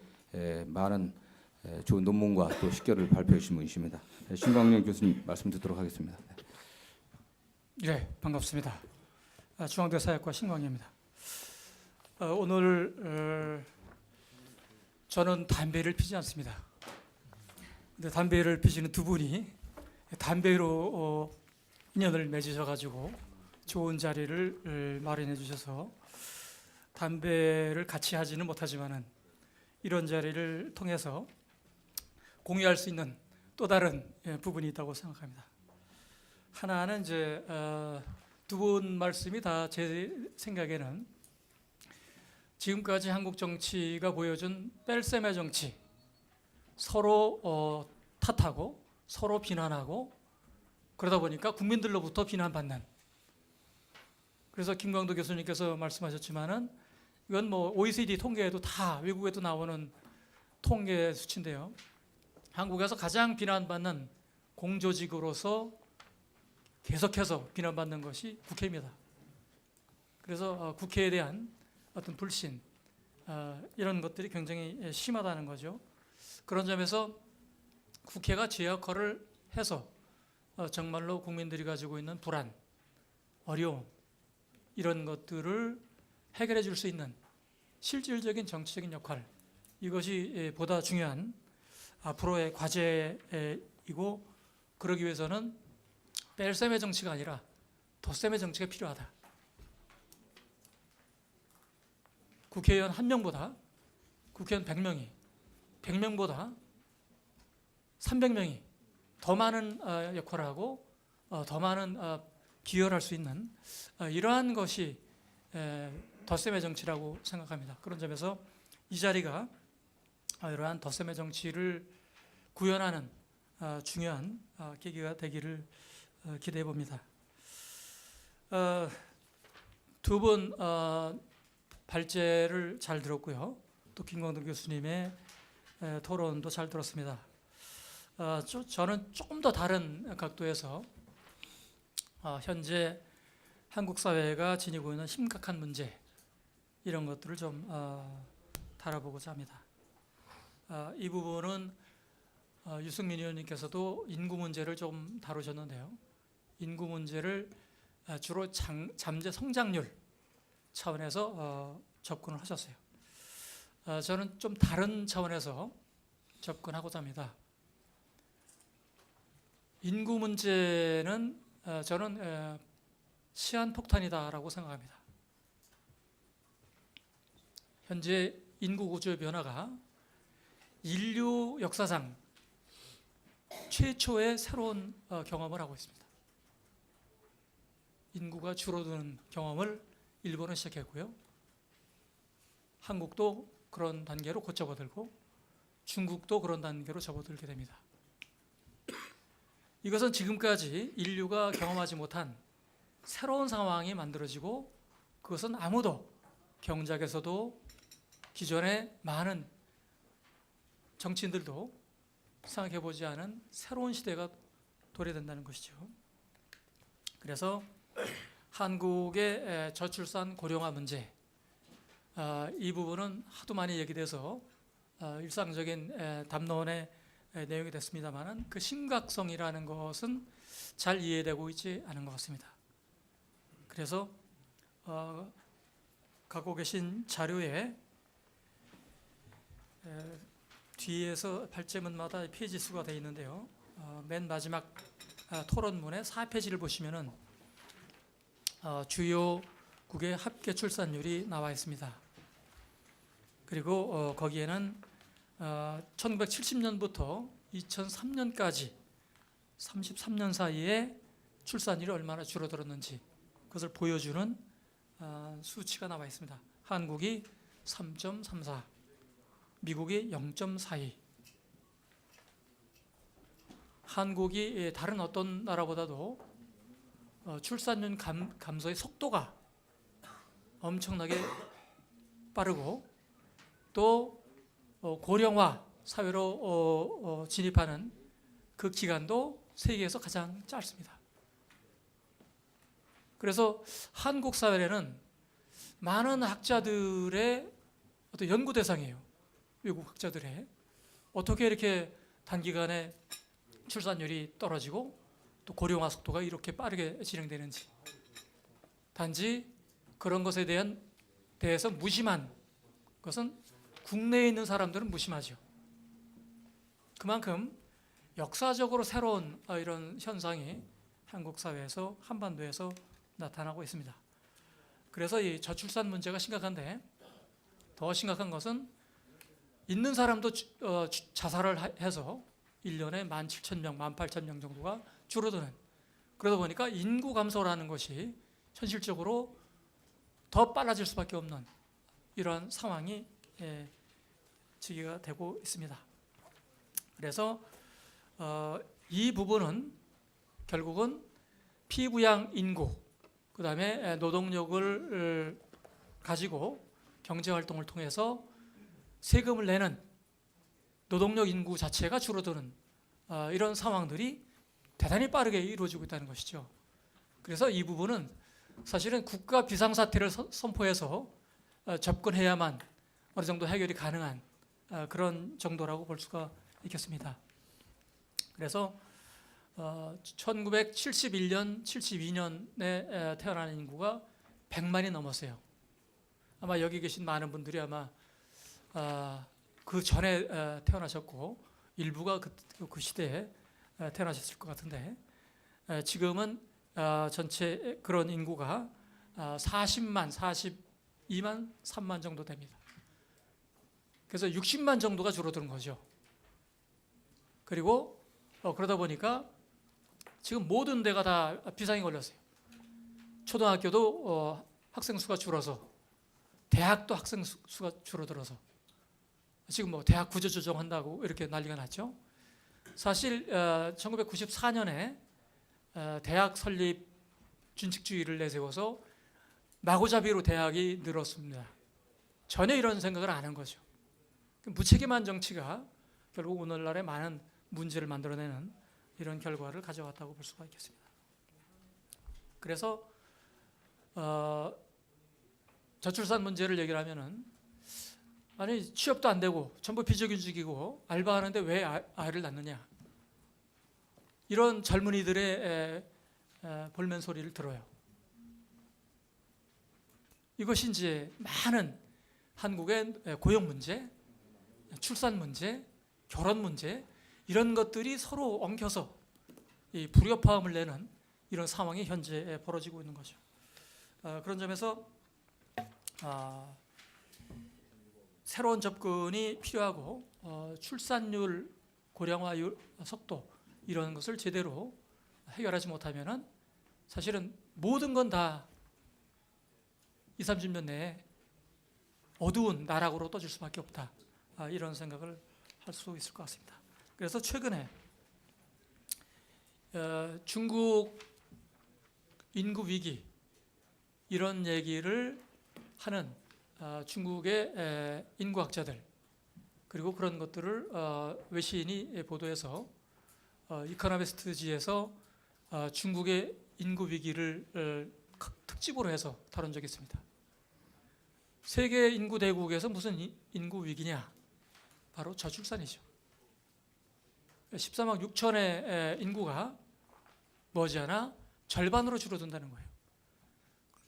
많은 좋은 논문과 또 식결을 발표해 주신 분이십니다. 신광영 교수님 말씀 듣도록 하겠습니다. 네, 반갑습니다. 중앙대 사회학과 신광영입니다. 오늘 저는 담배를 피지 않습니다. 근데 담배를 피시는 두 분이 담배로 인연을 맺으셔가지고 좋은 자리를 마련해 주셔서 담배를 같이 하지는 못하지만은 이런 자리를 통해서 공유할 수 있는 또 다른 부분이 있다고 생각합니다. 하나는 이제 두 분 말씀이 다 제 생각에는 지금까지 한국 정치가 보여준 뺄셈의 정치, 서로 탓하고 서로 비난하고 그러다 보니까 국민들로부터 비난받는. 그래서 김광도 교수님께서 말씀하셨지만은 이건 뭐 OECD 통계에도 다 외국에도 나오는 통계 수치인데요. 한국에서 가장 비난받는 공조직으로서 계속해서 비난받는 것이 국회입니다. 그래서 국회에 대한 어떤 불신 이런 것들이 굉장히 심하다는 거죠. 그런 점에서 국회가 제 역할을 해서 정말로 국민들이 가지고 있는 불안, 어려움 이런 것들을 해결해 줄 수 있는 실질적인 정치적인 역할, 이것이 보다 중요한 앞으로의 과제이고, 그러기 위해서는 뺄셈의 정치가 아니라 덧셈의 정치가 필요하다. 국회의원 1명보다 국회의원 100명이, 100명보다 300명이 더 많은 역할을 하고 더 많은 기여를 할 수 있는 이러한 것이 덧셈의 정치라고 생각합니다. 그런 점에서 이 자리가 이러한 덧셈의 정치를 구현하는 중요한 계기가 되기를 기대해 봅니다. 두 분 발제를 잘 들었고요. 또 김광도 교수님의 토론도 잘 들었습니다. 저는 조금 더 다른 각도에서 현재 한국 사회가 지니고 있는 심각한 문제 이런 것들을 좀 다뤄보고자 합니다. 이 부분은 유승민 의원님께서도 인구 문제를 좀 다루셨는데요. 인구 문제를 주로 잠재 성장률 차원에서 접근을 하셨어요. 저는 좀 다른 차원에서 접근하고자 합니다. 인구 문제는 저는 시한폭탄이다라고 생각합니다. 현재 인구 구조의 변화가 인류 역사상 최초의 새로운 경험을 하고 있습니다. 인구가 줄어드는 경험을 일본은 시작했고요. 한국도 그런 단계로 곧 접어들고 중국도 그런 단계로 접어들게 됩니다. 이것은 지금까지 인류가 경험하지 못한 새로운 상황이 만들어지고, 그것은 아무도 경제학에서도 기존의 많은 정치인들도 생각해보지 않은 새로운 시대가 도래된다는 것이죠. 그래서 한국의 저출산 고령화 문제, 이 부분은 하도 많이 얘기돼서 일상적인 담론의 내용이 됐습니다만 그 심각성이라는 것은 잘 이해되고 있지 않은 것 같습니다. 그래서 갖고 계신 자료에 뒤에서 발제문마다 페이지 수가 되어 있는데요. 맨 마지막 토론문의 4페이지를 보시면은 주요국의 합계 출산율이 나와 있습니다. 그리고 거기에는 1970년부터 2003년까지 33년 사이에 출산율이 얼마나 줄어들었는지 그것을 보여주는 수치가 나와 있습니다. 한국이 3.34, 미국이 0.42. 한국이 다른 어떤 나라보다도 출산율 감소의 속도가 엄청나게 빠르고 또 고령화 사회로 진입하는 그 기간도 세계에서 가장 짧습니다. 그래서 한국 사회는 많은 학자들의 어떤 연구 대상이에요. 외국 학자들의 어떻게 이렇게 단기간에 출산율이 떨어지고 또 고령화 속도가 이렇게 빠르게 진행되는지, 단지 그런 것에 대해서 무심한 것은 국내에 있는 사람들은 무심하죠. 그만큼 역사적으로 새로운 이런 현상이 한국 사회에서 한반도에서 나타나고 있습니다. 그래서 이 저출산 문제가 심각한데 더 심각한 것은 있는 사람도 자살을 해서 1년에 17,000명, 18,000명 정도가 줄어드는, 그러다 보니까 인구 감소라는 것이 현실적으로 더 빨라질 수밖에 없는 이러한 상황이 제기가 되고 있습니다. 그래서 이 부분은 결국은 피부양 인구, 그 다음에 노동력을 가지고 경제활동을 통해서 세금을 내는 노동력 인구 자체가 줄어드는 이런 상황들이 대단히 빠르게 이루어지고 있다는 것이죠. 그래서 이 부분은 사실은 국가 비상사태를 선포해서 접근해야만 어느 정도 해결이 가능한 그런 정도라고 볼 수가 있겠습니다. 그래서 1971년, 72년에 태어난 인구가 100만이 넘었어요. 아마 여기 계신 많은 분들이 아마 그 전에 태어나셨고 일부가 그 시대에 태어나셨을 것 같은데, 지금은 전체 그런 인구가 40만, 42만, 3만 정도 됩니다. 그래서 60만 정도가 줄어드는 거죠. 그리고 그러다 보니까 지금 모든 데가 다 비상이 걸렸어요. 초등학교도 학생 수가 줄어서, 대학도 학생 수가 줄어들어서 지금 뭐 대학 구조조정한다고 이렇게 난리가 났죠. 사실 1994년에 대학 설립 준칙주의를 내세워서 마구잡이로 대학이 늘었습니다. 전혀 이런 생각을 안 한 거죠. 무책임한 정치가 결국 오늘날의 많은 문제를 만들어내는 이런 결과를 가져왔다고 볼 수가 있겠습니다. 그래서 저출산 문제를 얘기를 하면은, 아니 취업도 안 되고 전부 비정규직이고 알바하는데 왜 아이를 낳느냐, 이런 젊은이들의 볼멘 소리를 들어요. 이것이 이제 많은 한국의 고용 문제, 출산 문제, 결혼 문제, 이런 것들이 서로 엉켜서 이 불협화음을 내는 이런 상황이 현재 벌어지고 있는 거죠. 그런 점에서 새로운 접근이 필요하고, 출산율, 고령화율, 속도 이런 것을 제대로 해결하지 못하면은 사실은 모든 건 다 20, 30년 내에 어두운 나락으로 떠질 수밖에 없다, 이런 생각을 할 수 있을 것 같습니다. 그래서 최근에 중국 인구 위기 이런 얘기를 하는 중국의 인구학자들, 그리고 그런 것들을 외신이 보도해서 이코노미스트지에서 중국의 인구 위기를 특집으로 해서 다룬 적이 있습니다. 세계 인구 대국에서 무슨 인구 위기냐? 바로 저출산이죠. 14만 6천의 인구가 머지않아 절반으로 줄어든다는 거예요.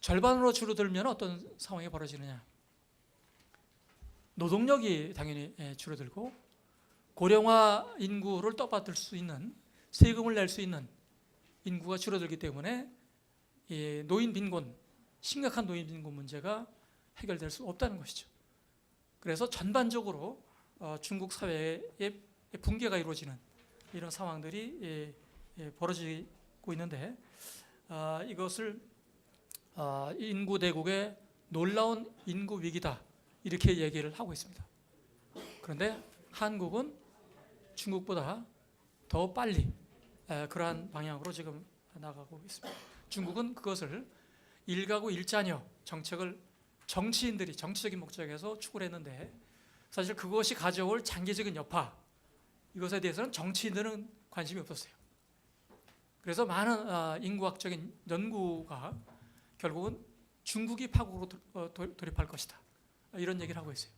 절반으로 줄어들면 어떤 상황이 벌어지느냐? 노동력이 당연히 줄어들고, 고령화 인구를 떠받들 수 있는, 세금을 낼 수 있는 인구가 줄어들기 때문에 노인 빈곤, 심각한 노인 빈곤 문제가 해결될 수 없다는 것이죠. 그래서 전반적으로 중국 사회의 붕괴가 이루어지는 이런 상황들이 벌어지고 갖고 있는데 이것을 인구 대국의 놀라운 인구 위기다 이렇게 얘기를 하고 있습니다. 그런데 한국은 중국보다 더 빨리 그러한 방향으로 지금 나가고 있습니다. 중국은 그것을 일가구 일자녀 정책을 정치인들이 정치적인 목적에서 추구를 했는데 사실 그것이 가져올 장기적인 여파 이것에 대해서는 정치인들은 관심이 없었어요. 그래서 많은 인구학적인 연구가 결국은 중국이 파국으로 돌입할 것이다 이런 얘기를 하고 있어요.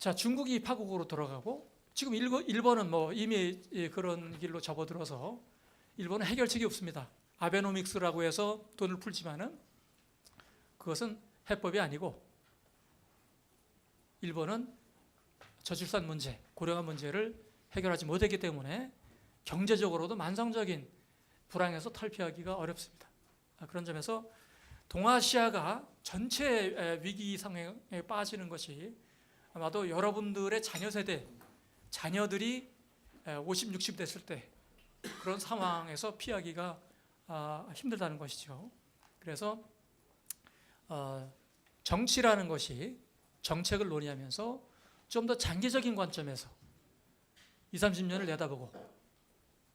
자, 중국이 파국으로 돌아가고 지금 일본은 뭐 이미 그런 길로 접어들어서 일본은 해결책이 없습니다. 아베노믹스라고 해서 돈을 풀지만은 그것은 해법이 아니고 일본은 저출산 문제, 고령화 문제를 해결하지 못했기 때문에 경제적으로도 만성적인 불황에서 탈피하기가 어렵습니다. 그런 점에서 동아시아가 전체 위기 상황에 빠지는 것이 아마도 여러분들의 자녀 세대, 자녀들이 50, 60 됐을 때 그런 상황에서 피하기가 힘들다는 것이죠. 그래서 정치라는 것이 정책을 논의하면서 좀 더 장기적인 관점에서 20, 30년을 내다보고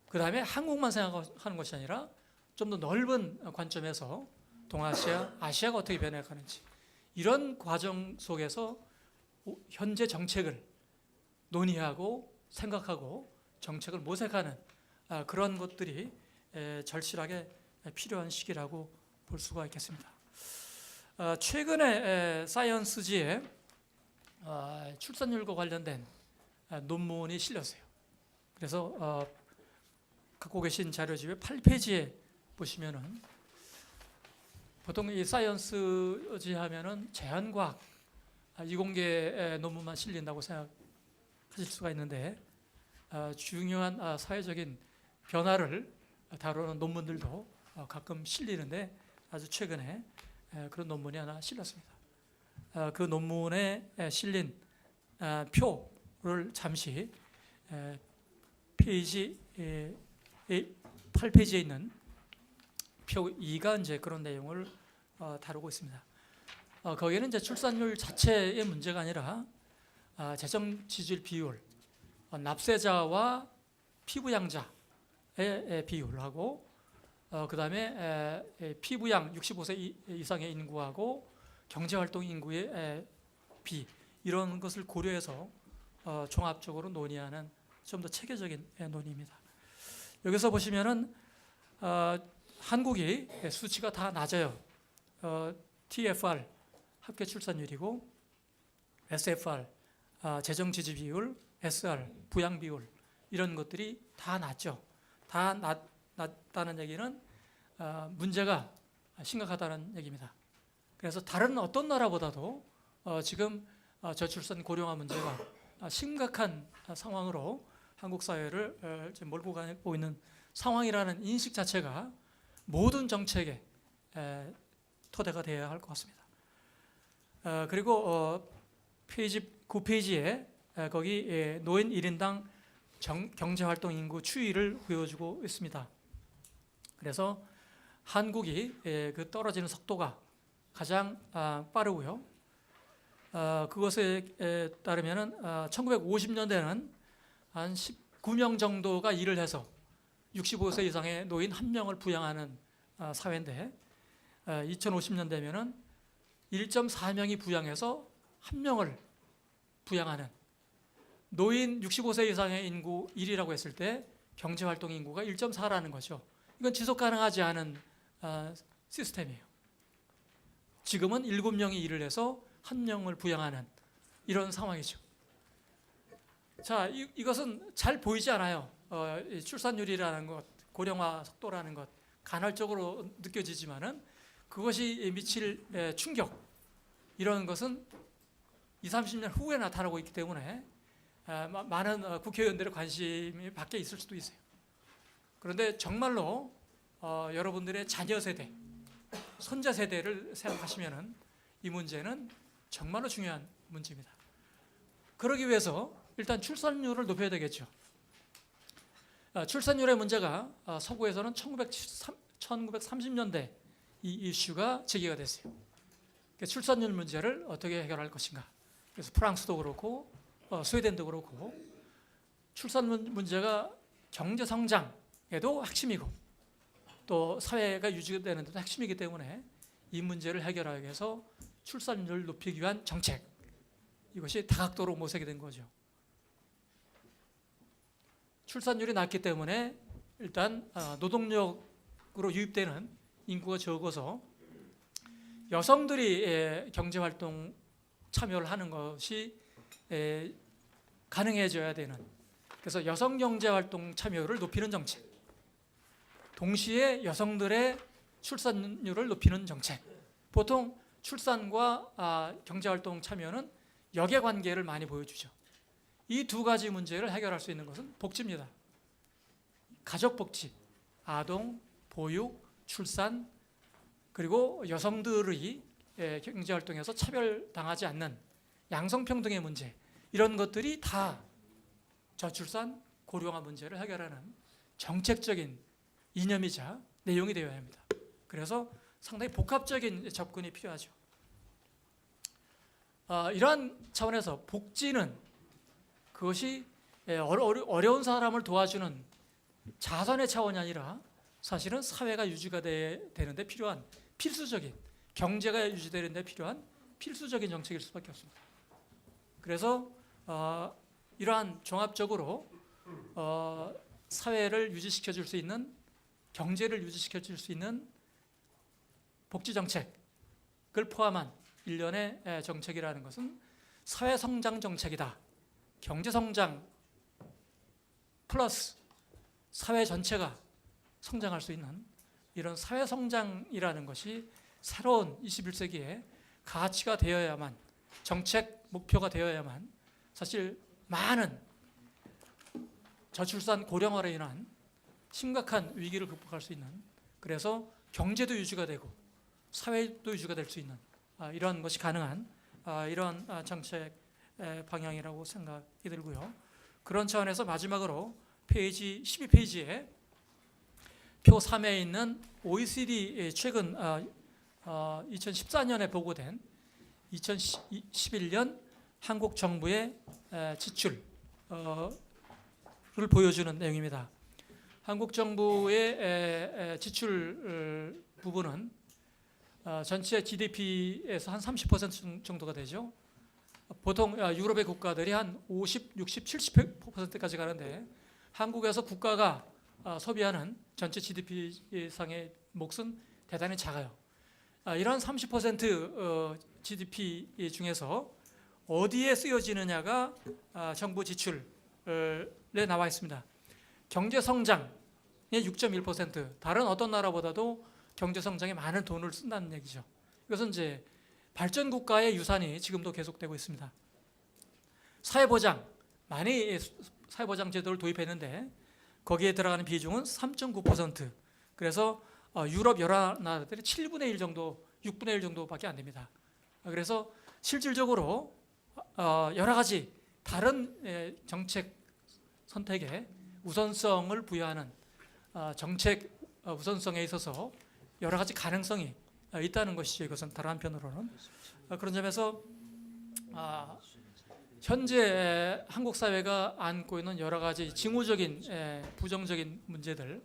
그 다음에 한국만 생각하는 것이 아니라 좀 더 넓은 관점에서 동아시아, 아시아가 어떻게 변해가는지 이런 과정 속에서 현재 정책을 논의하고 생각하고 정책을 모색하는 그런 것들이 절실하게 필요한 시기라고 볼 수가 있겠습니다. 최근에 사이언스지에 출산율과 관련된 논문이 실렸어요. 그래서 갖고 계신 자료집의 8페이지에 보시면은 보통 이 사이언스지 하면은 자연과학 이공계 논문만 실린다고 생각하실 수가 있는데 중요한 사회적인 변화를 다루는 논문들도 가끔 실리는데 아주 최근에 그런 논문이 하나 실렸습니다. 그 논문에 실린 표를 잠시 페이지 8페이지에 있는 표 2가 이제 그런 내용을 다루고 있습니다. 거기에는 이제 출산율 자체의 문제가 아니라 재정 지출 비율, 납세자와 피부양자의 비율하고 그 다음에 피부양 65세 이상의 인구하고 경제활동 인구의 비 이런 것을 고려해서 종합적으로 논의하는 좀 더 체계적인 논의입니다. 여기서 보시면은 한국이 수치가 다 낮아요. TFR 합계 출산율이고 SFR 재정 지지 비율, SR 부양 비율 이런 것들이 다 낮죠. 다 낮다는 얘기는 문제가 심각하다는 얘기입니다. 그래서 다른 어떤 나라보다도 지금 저출산 고령화 문제가 심각한 상황으로 한국 사회를 지금 몰고 가고 있는 상황이라는 인식 자체가 모든 정책의 토대가 되어야 할 것 같습니다. 그리고 페이지 9페이지에 거기 노인 1인당 경제활동 인구 추이를 보여주고 있습니다. 그래서 한국이 그 떨어지는 속도가 가장 빠르고요. 그것에 따르면은 1950년대는 한 19명 정도가 일을 해서 65세 이상의 노인 1명을 부양하는 사회인데 2050년대면은 1.4명이 부양해서 1명을 부양하는 노인 65세 이상의 인구 1이라고 했을 때 경제활동 인구가 1.4라는 거죠. 이건 지속 가능하지 않은 시스템이에요. 지금은 7명이 일을 해서 1명을 부양하는 이런 상황이죠. 자, 이것은 잘 보이지 않아요. 출산율이라는 것, 고령화 속도라는 것 간헐적으로 느껴지지만은 그것이 미칠 충격 이런 것은 20, 30년 후에 나타나고 있기 때문에 많은 국회의원들의 관심이 밖에 있을 수도 있어요. 그런데 정말로 여러분들의 자녀 세대, 손자 세대를 생각하시면은 이 문제는 정말로 중요한 문제입니다. 그러기 위해서 일단 출산율을 높여야 되겠죠. 출산율의 문제가 서구에서는 1930년대 이 이슈가 제기가 됐어요. 출산율 문제를 어떻게 해결할 것인가. 그래서 프랑스도 그렇고 스웨덴도 그렇고 출산 문제가 경제 성장에도 핵심이고 또 사회가 유지되는 데도 핵심이기 때문에 이 문제를 해결하기 위해서 출산율을 높이기 위한 정책, 이것이 다각도로 모색이 된 거죠. 출산율이 낮기 때문에 일단 노동력으로 유입되는 인구가 적어서 여성들이 경제활동 참여를 하는 것이 가능해져야 되는, 그래서 여성 경제활동 참여를 높이는 정책, 동시에 여성들의 출산율을 높이는 정책. 보통 출산과 경제활동 참여는 역의관계를 많이 보여주죠. 이 두 가지 문제를 해결할 수 있는 것은 복지입니다. 가족복지, 아동, 보육, 출산, 그리고 여성들의 경제활동에서 차별당하지 않는 양성평등의 문제, 이런 것들이 다 저출산, 고령화 문제를 해결하는 정책적인 이념이자 내용이 되어야 합니다. 그래서 상당히 복합적인 접근이 필요하죠. 이러한 차원에서 복지는 그것이 어려운 사람을 도와주는 자선의 차원이 아니라 사실은 사회가 유지가 되는데 필요한 필수적인, 경제가 유지되는 데 필요한 필수적인 정책일 수밖에 없습니다. 그래서 이러한 종합적으로 사회를 유지시켜 줄 수 있는, 경제를 유지시켜 줄 수 있는 복지 정책을 포함한 일련의 정책이라는 것은 사회 성장 정책이다. 경제 성장 플러스 사회 전체가 성장할 수 있는 이런 사회 성장이라는 것이 새로운 21세기의 가치가 되어야만, 정책 목표가 되어야만 사실 많은 저출산 고령화로 인한 심각한 위기를 극복할 수 있는, 그래서 경제도 유지가 되고 사회도 유지가 될 수 있는 이런 것이 가능한 이런 정책 방향이라고 생각이 들고요. 그런 차원에서 마지막으로 페이지 12페이지에 표 3에 있는 OECD 최근 2014년에 보고된 2011년 한국 정부의 지출을 보여주는 내용입니다. 한국 정부의 지출 부분은 전체 GDP에서 한 30% 정도가 되죠. 보통 유럽의 국가들이 한 50, 60, 70%까지 가는데 한국에서 국가가 소비하는 전체 GDP 상의 몫은 대단히 작아요. 이런 30% GDP 중에서 어디에 쓰여지느냐가 정부 지출에 나와 있습니다. 경제 성장의 6.1%, 다른 어떤 나라보다도 경제 성장에 많은 돈을 쓴다는 얘기죠. 이것은 이제 발전 국가의 유산이 지금도 계속되고 있습니다. 사회보장, 많이 사회보장 제도를 도입했는데 거기에 들어가는 비중은 3.9%. 그래서 유럽 여러 나라들이 7분의 1 정도, 6분의 1 정도밖에 안 됩니다. 그래서 실질적으로 여러 가지 다른 정책 선택에 우선성을 부여하는 정책 우선성에 있어서 여러 가지 가능성이 있다는 것이죠. 이것은 다른 한편으로는 그런 점에서 현재 한국 사회가 안고 있는 여러 가지 징후적인 부정적인 문제들,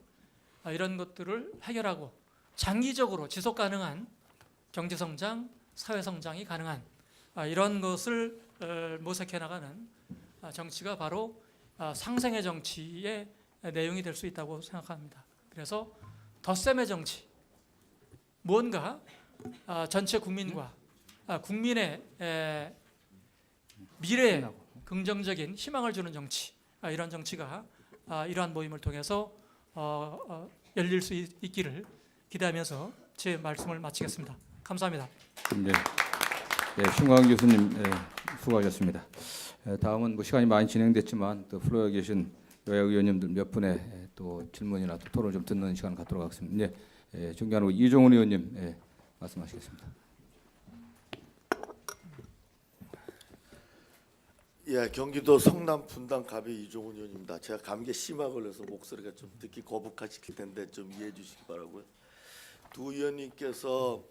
이런 것들을 해결하고 장기적으로 지속 가능한 경제 성장, 사회 성장이 가능한 이런 것을 모색해 나가는 정치가 바로 상생의 정치의 내용이 될 수 있다고 생각합니다. 그래서 덧셈의 정치, 무언가 전체 국민과 국민의 미래에 긍정적인 희망을 주는 정치, 이런 정치가 이러한 모임을 통해서 열릴 수 있기를 기대하면서 제 말씀을 마치겠습니다. 감사합니다. 네, 신광 교수님 수고하셨습니다. 다음은 뭐 시간이 많이 진행됐지만 또 플로어에 계신 여야 의원님들 몇 분의 또 질문이나 또 토론 좀 듣는 시간을 갖도록 하겠습니다. 존경하는 이종훈 의원님 말씀하시겠습니다. 예, 경기도 성남 분당 갑의 이종훈 의원입니다. 제가 감기에 심하게 걸려서 목소리가 좀 듣기 거북하실 텐데 좀 이해해 주시기 바라고요. 두 의원님께서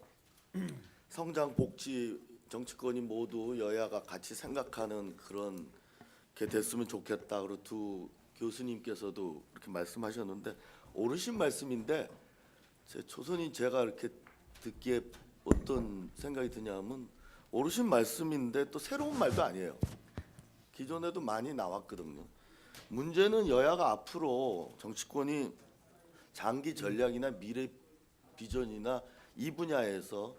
성장 복지 정치권이 모두 여야가 같이 생각하는 그런 게 됐으면 좋겠다. 그리고 두 교수님께서도 그렇게 말씀하셨는데 옳으신 말씀인데 제 초선인 제가 이렇게 듣기에 어떤 생각이 드냐면 옳으신 말씀인데 또 새로운 말도 아니에요. 기존에도 많이 나왔거든요. 문제는 여야가 앞으로 정치권이 장기 전략이나 미래 비전이나 이 분야에서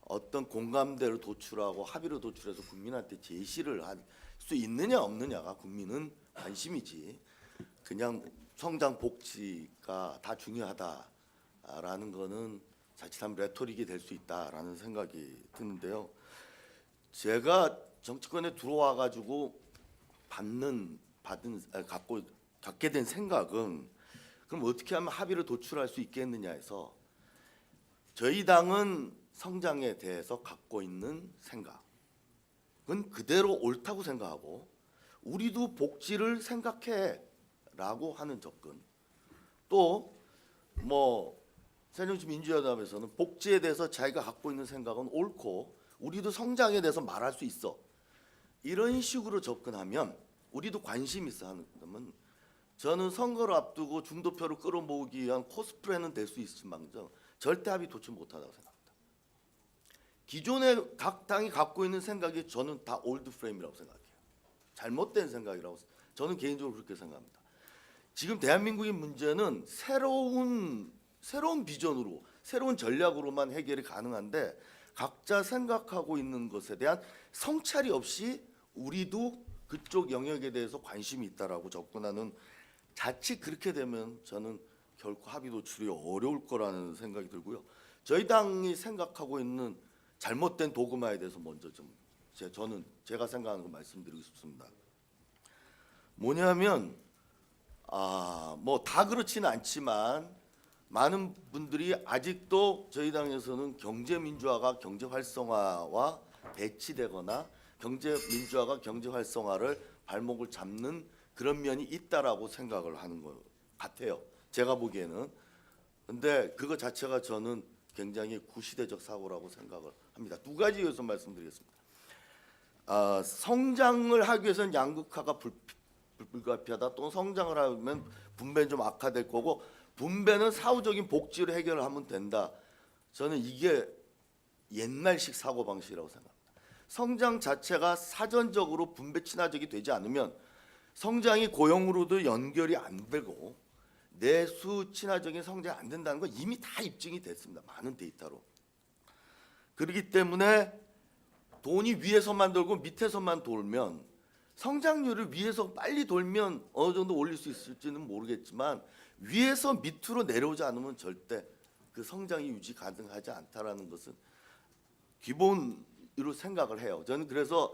어떤 공감대를 도출하고 합의를 도출해서 국민한테 제시를 할 수 있느냐 없느냐가 국민은 관심이지. 그냥 성장 복지가 다 중요하다라는 거는 자칫하면 레토릭이 될 수 있다라는 생각이 드는데요. 제가 정치권에 들어와 가지고 갖게 된 생각은 그럼 어떻게 하면 합의를 도출할 수 있겠느냐 해서 저희 당은 성장에 대해서 갖고 있는 생각은 그대로 옳다고 생각하고 우리도 복지를 생각해라고 하는 접근, 또 뭐 새정치민주연합에서는 복지에 대해서 자기가 갖고 있는 생각은 옳고 우리도 성장에 대해서 말할 수 있어, 이런 식으로 접근하면 우리도 관심 있어 하는 거면 저는 선거를 앞두고 중도표를 끌어모으기 위한 코스프레는 될 수 있을망정 절대 합의 도출 못하다고 생각합니다. 기존에 각 당이 갖고 있는 생각이 저는 다 올드 프레임이라고 생각해요. 잘못된 생각이라고 저는 개인적으로 그렇게 생각합니다. 지금 대한민국의 문제는 새로운 비전으로, 새로운 전략으로만 해결이 가능한데 각자 생각하고 있는 것에 대한 성찰이 없이 우리도 그쪽 영역에 대해서 관심이 있다라고 접근하는, 자칫 그렇게 되면 저는 결코 합의 도출이 어려울 거라는 생각이 들고요. 저희 당이 생각하고 있는 잘못된 도그마에 대해서 먼저 좀 제가 생각하는 거 말씀드리고 싶습니다. 뭐냐면 뭐 다 그렇지는 않지만 많은 분들이 아직도 저희 당에서는 경제민주화가 경제활성화와 배치되거나 경제민주화가 경제활성화를 발목을 잡는 그런 면이 있다라고 생각을 하는 것 같아요. 제가 보기에는. 근데 그거 자체가 저는 굉장히 구시대적 사고라고 생각을 합니다. 두 가지 요소 말씀드리겠습니다. 성장을 하기 위해서는 양극화가 불가피하다. 또 성장을 하면 분배는 좀 악화될 거고 분배는 사후적인 복지로 해결을 하면 된다. 저는 이게 옛날식 사고방식이라고 생각합니다. 성장 자체가 사전적으로 분배 친화적이 되지 않으면 성장이 고용으로도 연결이 안 되고 내수 친화적인 성장이 안 된다는 건 이미 다 입증이 됐습니다. 많은 데이터로. 그렇기 때문에 돈이 위에서만 돌고 밑에서만 돌면, 성장률을 위에서 빨리 돌면 어느 정도 올릴 수 있을지는 모르겠지만 위에서 밑으로 내려오지 않으면 절대 그 성장이 유지 가능하지 않다라는 것은 기본으로 생각을 해요. 저는 그래서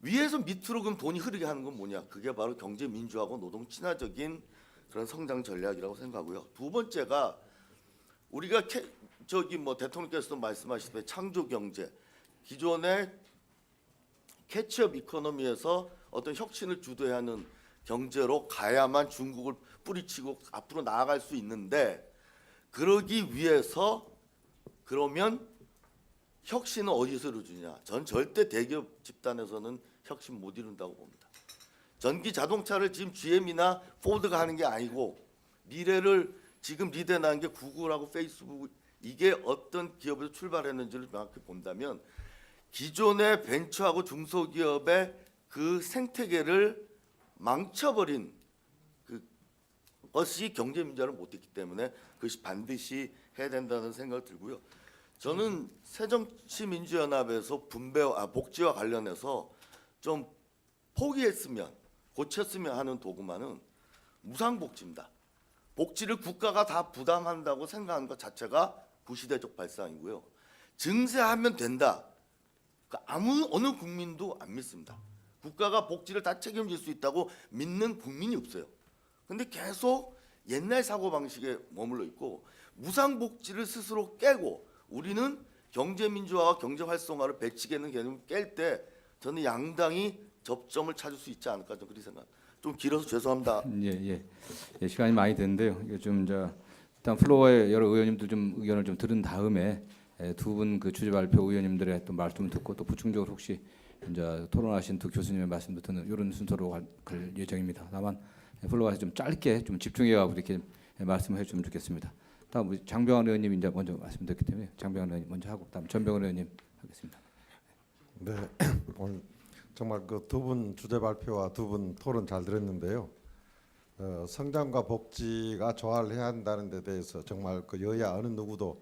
위에서 밑으로 그럼 돈이 흐르게 하는 건 뭐냐? 그게 바로 경제 민주화고 노동 친화적인 그런 성장 전략이라고 생각하고요. 두 번째가 우리가 대통령께서도 말씀하시듯이 창조 경제, 기존의 캐치업 이코노미에서 어떤 혁신을 주도해야 하는 경제로 가야만 중국을 뿌리치고 앞으로 나아갈 수 있는데, 그러기 위해서 그러면 혁신은 어디서 이루어지냐? 전 절대 대기업 집단에서는 혁신 못 이룬다고 봅니다. 전기 자동차를 지금 GM이나 포드가 하는 게 아니고 미래를 지금 리드하는 게 구글하고 페이스북, 이게 어떤 기업에서 출발했는지를 명확히 본다면 기존의 벤처하고 중소기업의 그 생태계를 망쳐버린 것이 경제민주화를 못했기 때문에 그것이 반드시 해야 된다는 생각이 들고요. 저는 새정치민주연합에서 복지와 관련해서 좀 포기했으면, 고쳤으면 하는 도구만은 무상복지입니다. 복지를 국가가 다 부담한다고 생각하는 것 자체가 구시대적 발상이고요. 증세하면 된다. 어느 국민도 안 믿습니다. 국가가 복지를 다 책임질 수 있다고 믿는 국민이 없어요. 근데 계속 옛날 사고방식에 머물러 있고 무상복지를 스스로 깨고 우리는 경제민주화와 경제활성화를 배치겠는 개념을 깰 때 저는 양당이 접점을 찾을 수 있지 않을까 좀 그렇게 생각. 좀 길어서 죄송합니다. 예, 시간이 많이 됐는데요. 이거 좀 이제 일단 플로어의 여러 의원님들 좀 의견을 좀 들은 다음에 두 분 그 주제 발표 의원님들의 또 말씀을 듣고 또 부충적으로 혹시 이제 토론하신 두 교수님의 말씀도 듣는 이런 순서로 갈 예정입니다. 다만 플로어에서 좀 짧게 좀 집중해가지고 이렇게 말씀을 해주면 좋겠습니다. 다음 우리 장병환 의원님 이제 먼저 말씀드렸기 때문에 장병환 의원님 먼저 하고 다음 전병헌 의원님 하겠습니다. 네, 오늘 정말 그 두 분 주제 발표와 두 분 토론 잘 들었는데요. 성장과 복지가 조화를 해야 한다는 데 대해서 정말 그 여야 어느 누구도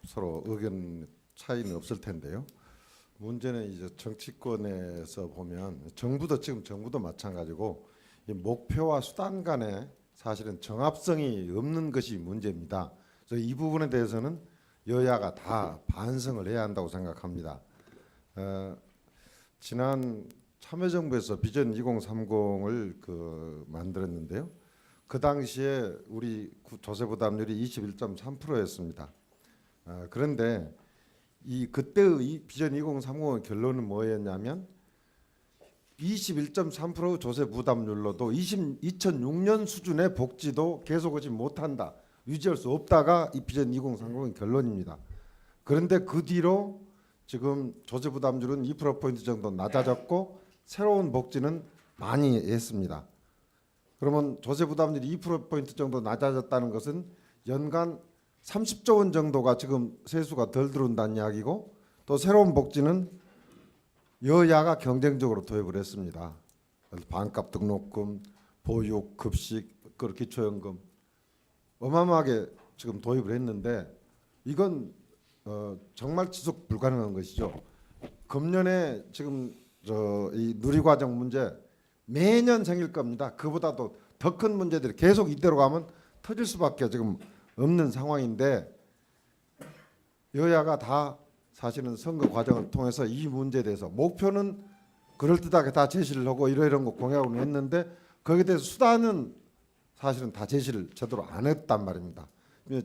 서로 의견 차이는 없을 텐데요. 문제는 이제 정치권에서 보면 정부도 마찬가지고 이 목표와 수단 간에 사실은 정합성이 없는 것이 문제입니다. 그래서 이 부분에 대해서는 여야가 다 반성을 해야 한다고 생각합니다. 지난 참여정부에서 비전 2030을 만들었는데요. 그 당시에 우리 조세 부담률이 21.3%였습니다. 그런데 그때의 이 비전 2030의 결론은 뭐였냐면 21.3% 조세 부담률로도 2006년 수준의 복지도 계속 오지 못한다. 유지할 수 없다가 이 비전 2030의 결론입니다. 그런데 그 뒤로 지금 조세 부담률은 2%포인트 정도 낮아졌고 새로운 복지는 많이 했습니다. 그러면 조세 부담률이 2%포인트 정도 낮아졌다는 것은 연간 30조 원 정도가 지금 세수가 덜 들어온다는 이야기고 또 새로운 복지는 여야가 경쟁적으로 도입을 했습니다. 반값 등록금, 보육, 급식, 기초연금 어마어마하게 지금 도입을 했는데 이건 정말 지속 불가능한 것이죠. 금년에 지금 이 누리과정 문제 매년 생길 겁니다. 그보다도 더 큰 문제들이 계속 이대로 가면 터질 수밖에 지금 없는 상황인데 여야가 다 사실은 선거 과정을 통해서 이 문제에 대해서 목표는 그럴듯하게 다 제시를 하고 이런 거 공약을 했는데 거기에 대해서 수단은 사실은 다 제시를 제대로 안 했단 말입니다.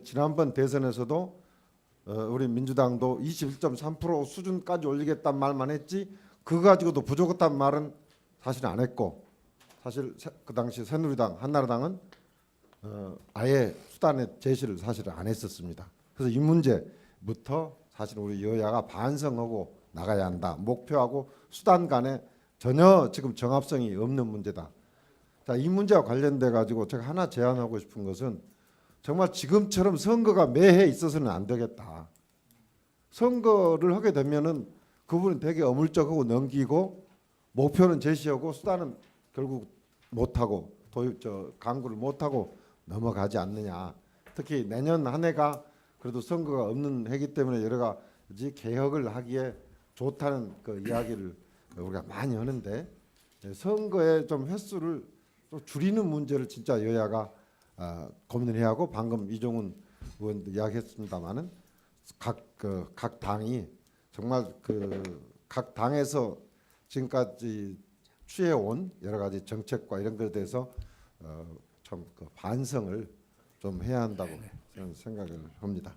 지난번 대선에서도 우리 민주당도 21.3% 수준까지 올리겠다는 말만 했지 그거 가지고도 부족했다는 말은 사실 안 했고 사실 그 당시 새누리당, 한나라당은 아예 수단의 제시를 사실 안 했었습니다. 그래서 이 문제부터 사실 우리 여야가 반성하고 나가야 한다. 목표하고 수단 간에 전혀 지금 정합성이 없는 문제다. 자, 이 문제와 관련돼 가지고 제가 하나 제안하고 싶은 것은 정말 지금처럼 선거가 매해 있어서는 안 되겠다. 선거를 하게 되면은 그분은 되게 어물쩍하고 넘기고 목표는 제시하고 수단은 결국 못하고 강구를 못하고 넘어가지 않느냐. 특히 내년 한 해가 그래도 선거가 없는 해기 때문에 여러 가지 개혁을 하기에 좋다는 그 이야기를 우리가 많이 하는데 선거의 좀 횟수를 좀 줄이는 문제를 진짜 여야가 고민을 해야 하고 방금 이종훈 의원도 이야기했습니다마는 각 당이 정말 각 당에서 지금까지 취해온 여러 가지 정책과 이런 것에 대해서 좀 반성을 좀 해야 한다고 저는 생각을 합니다.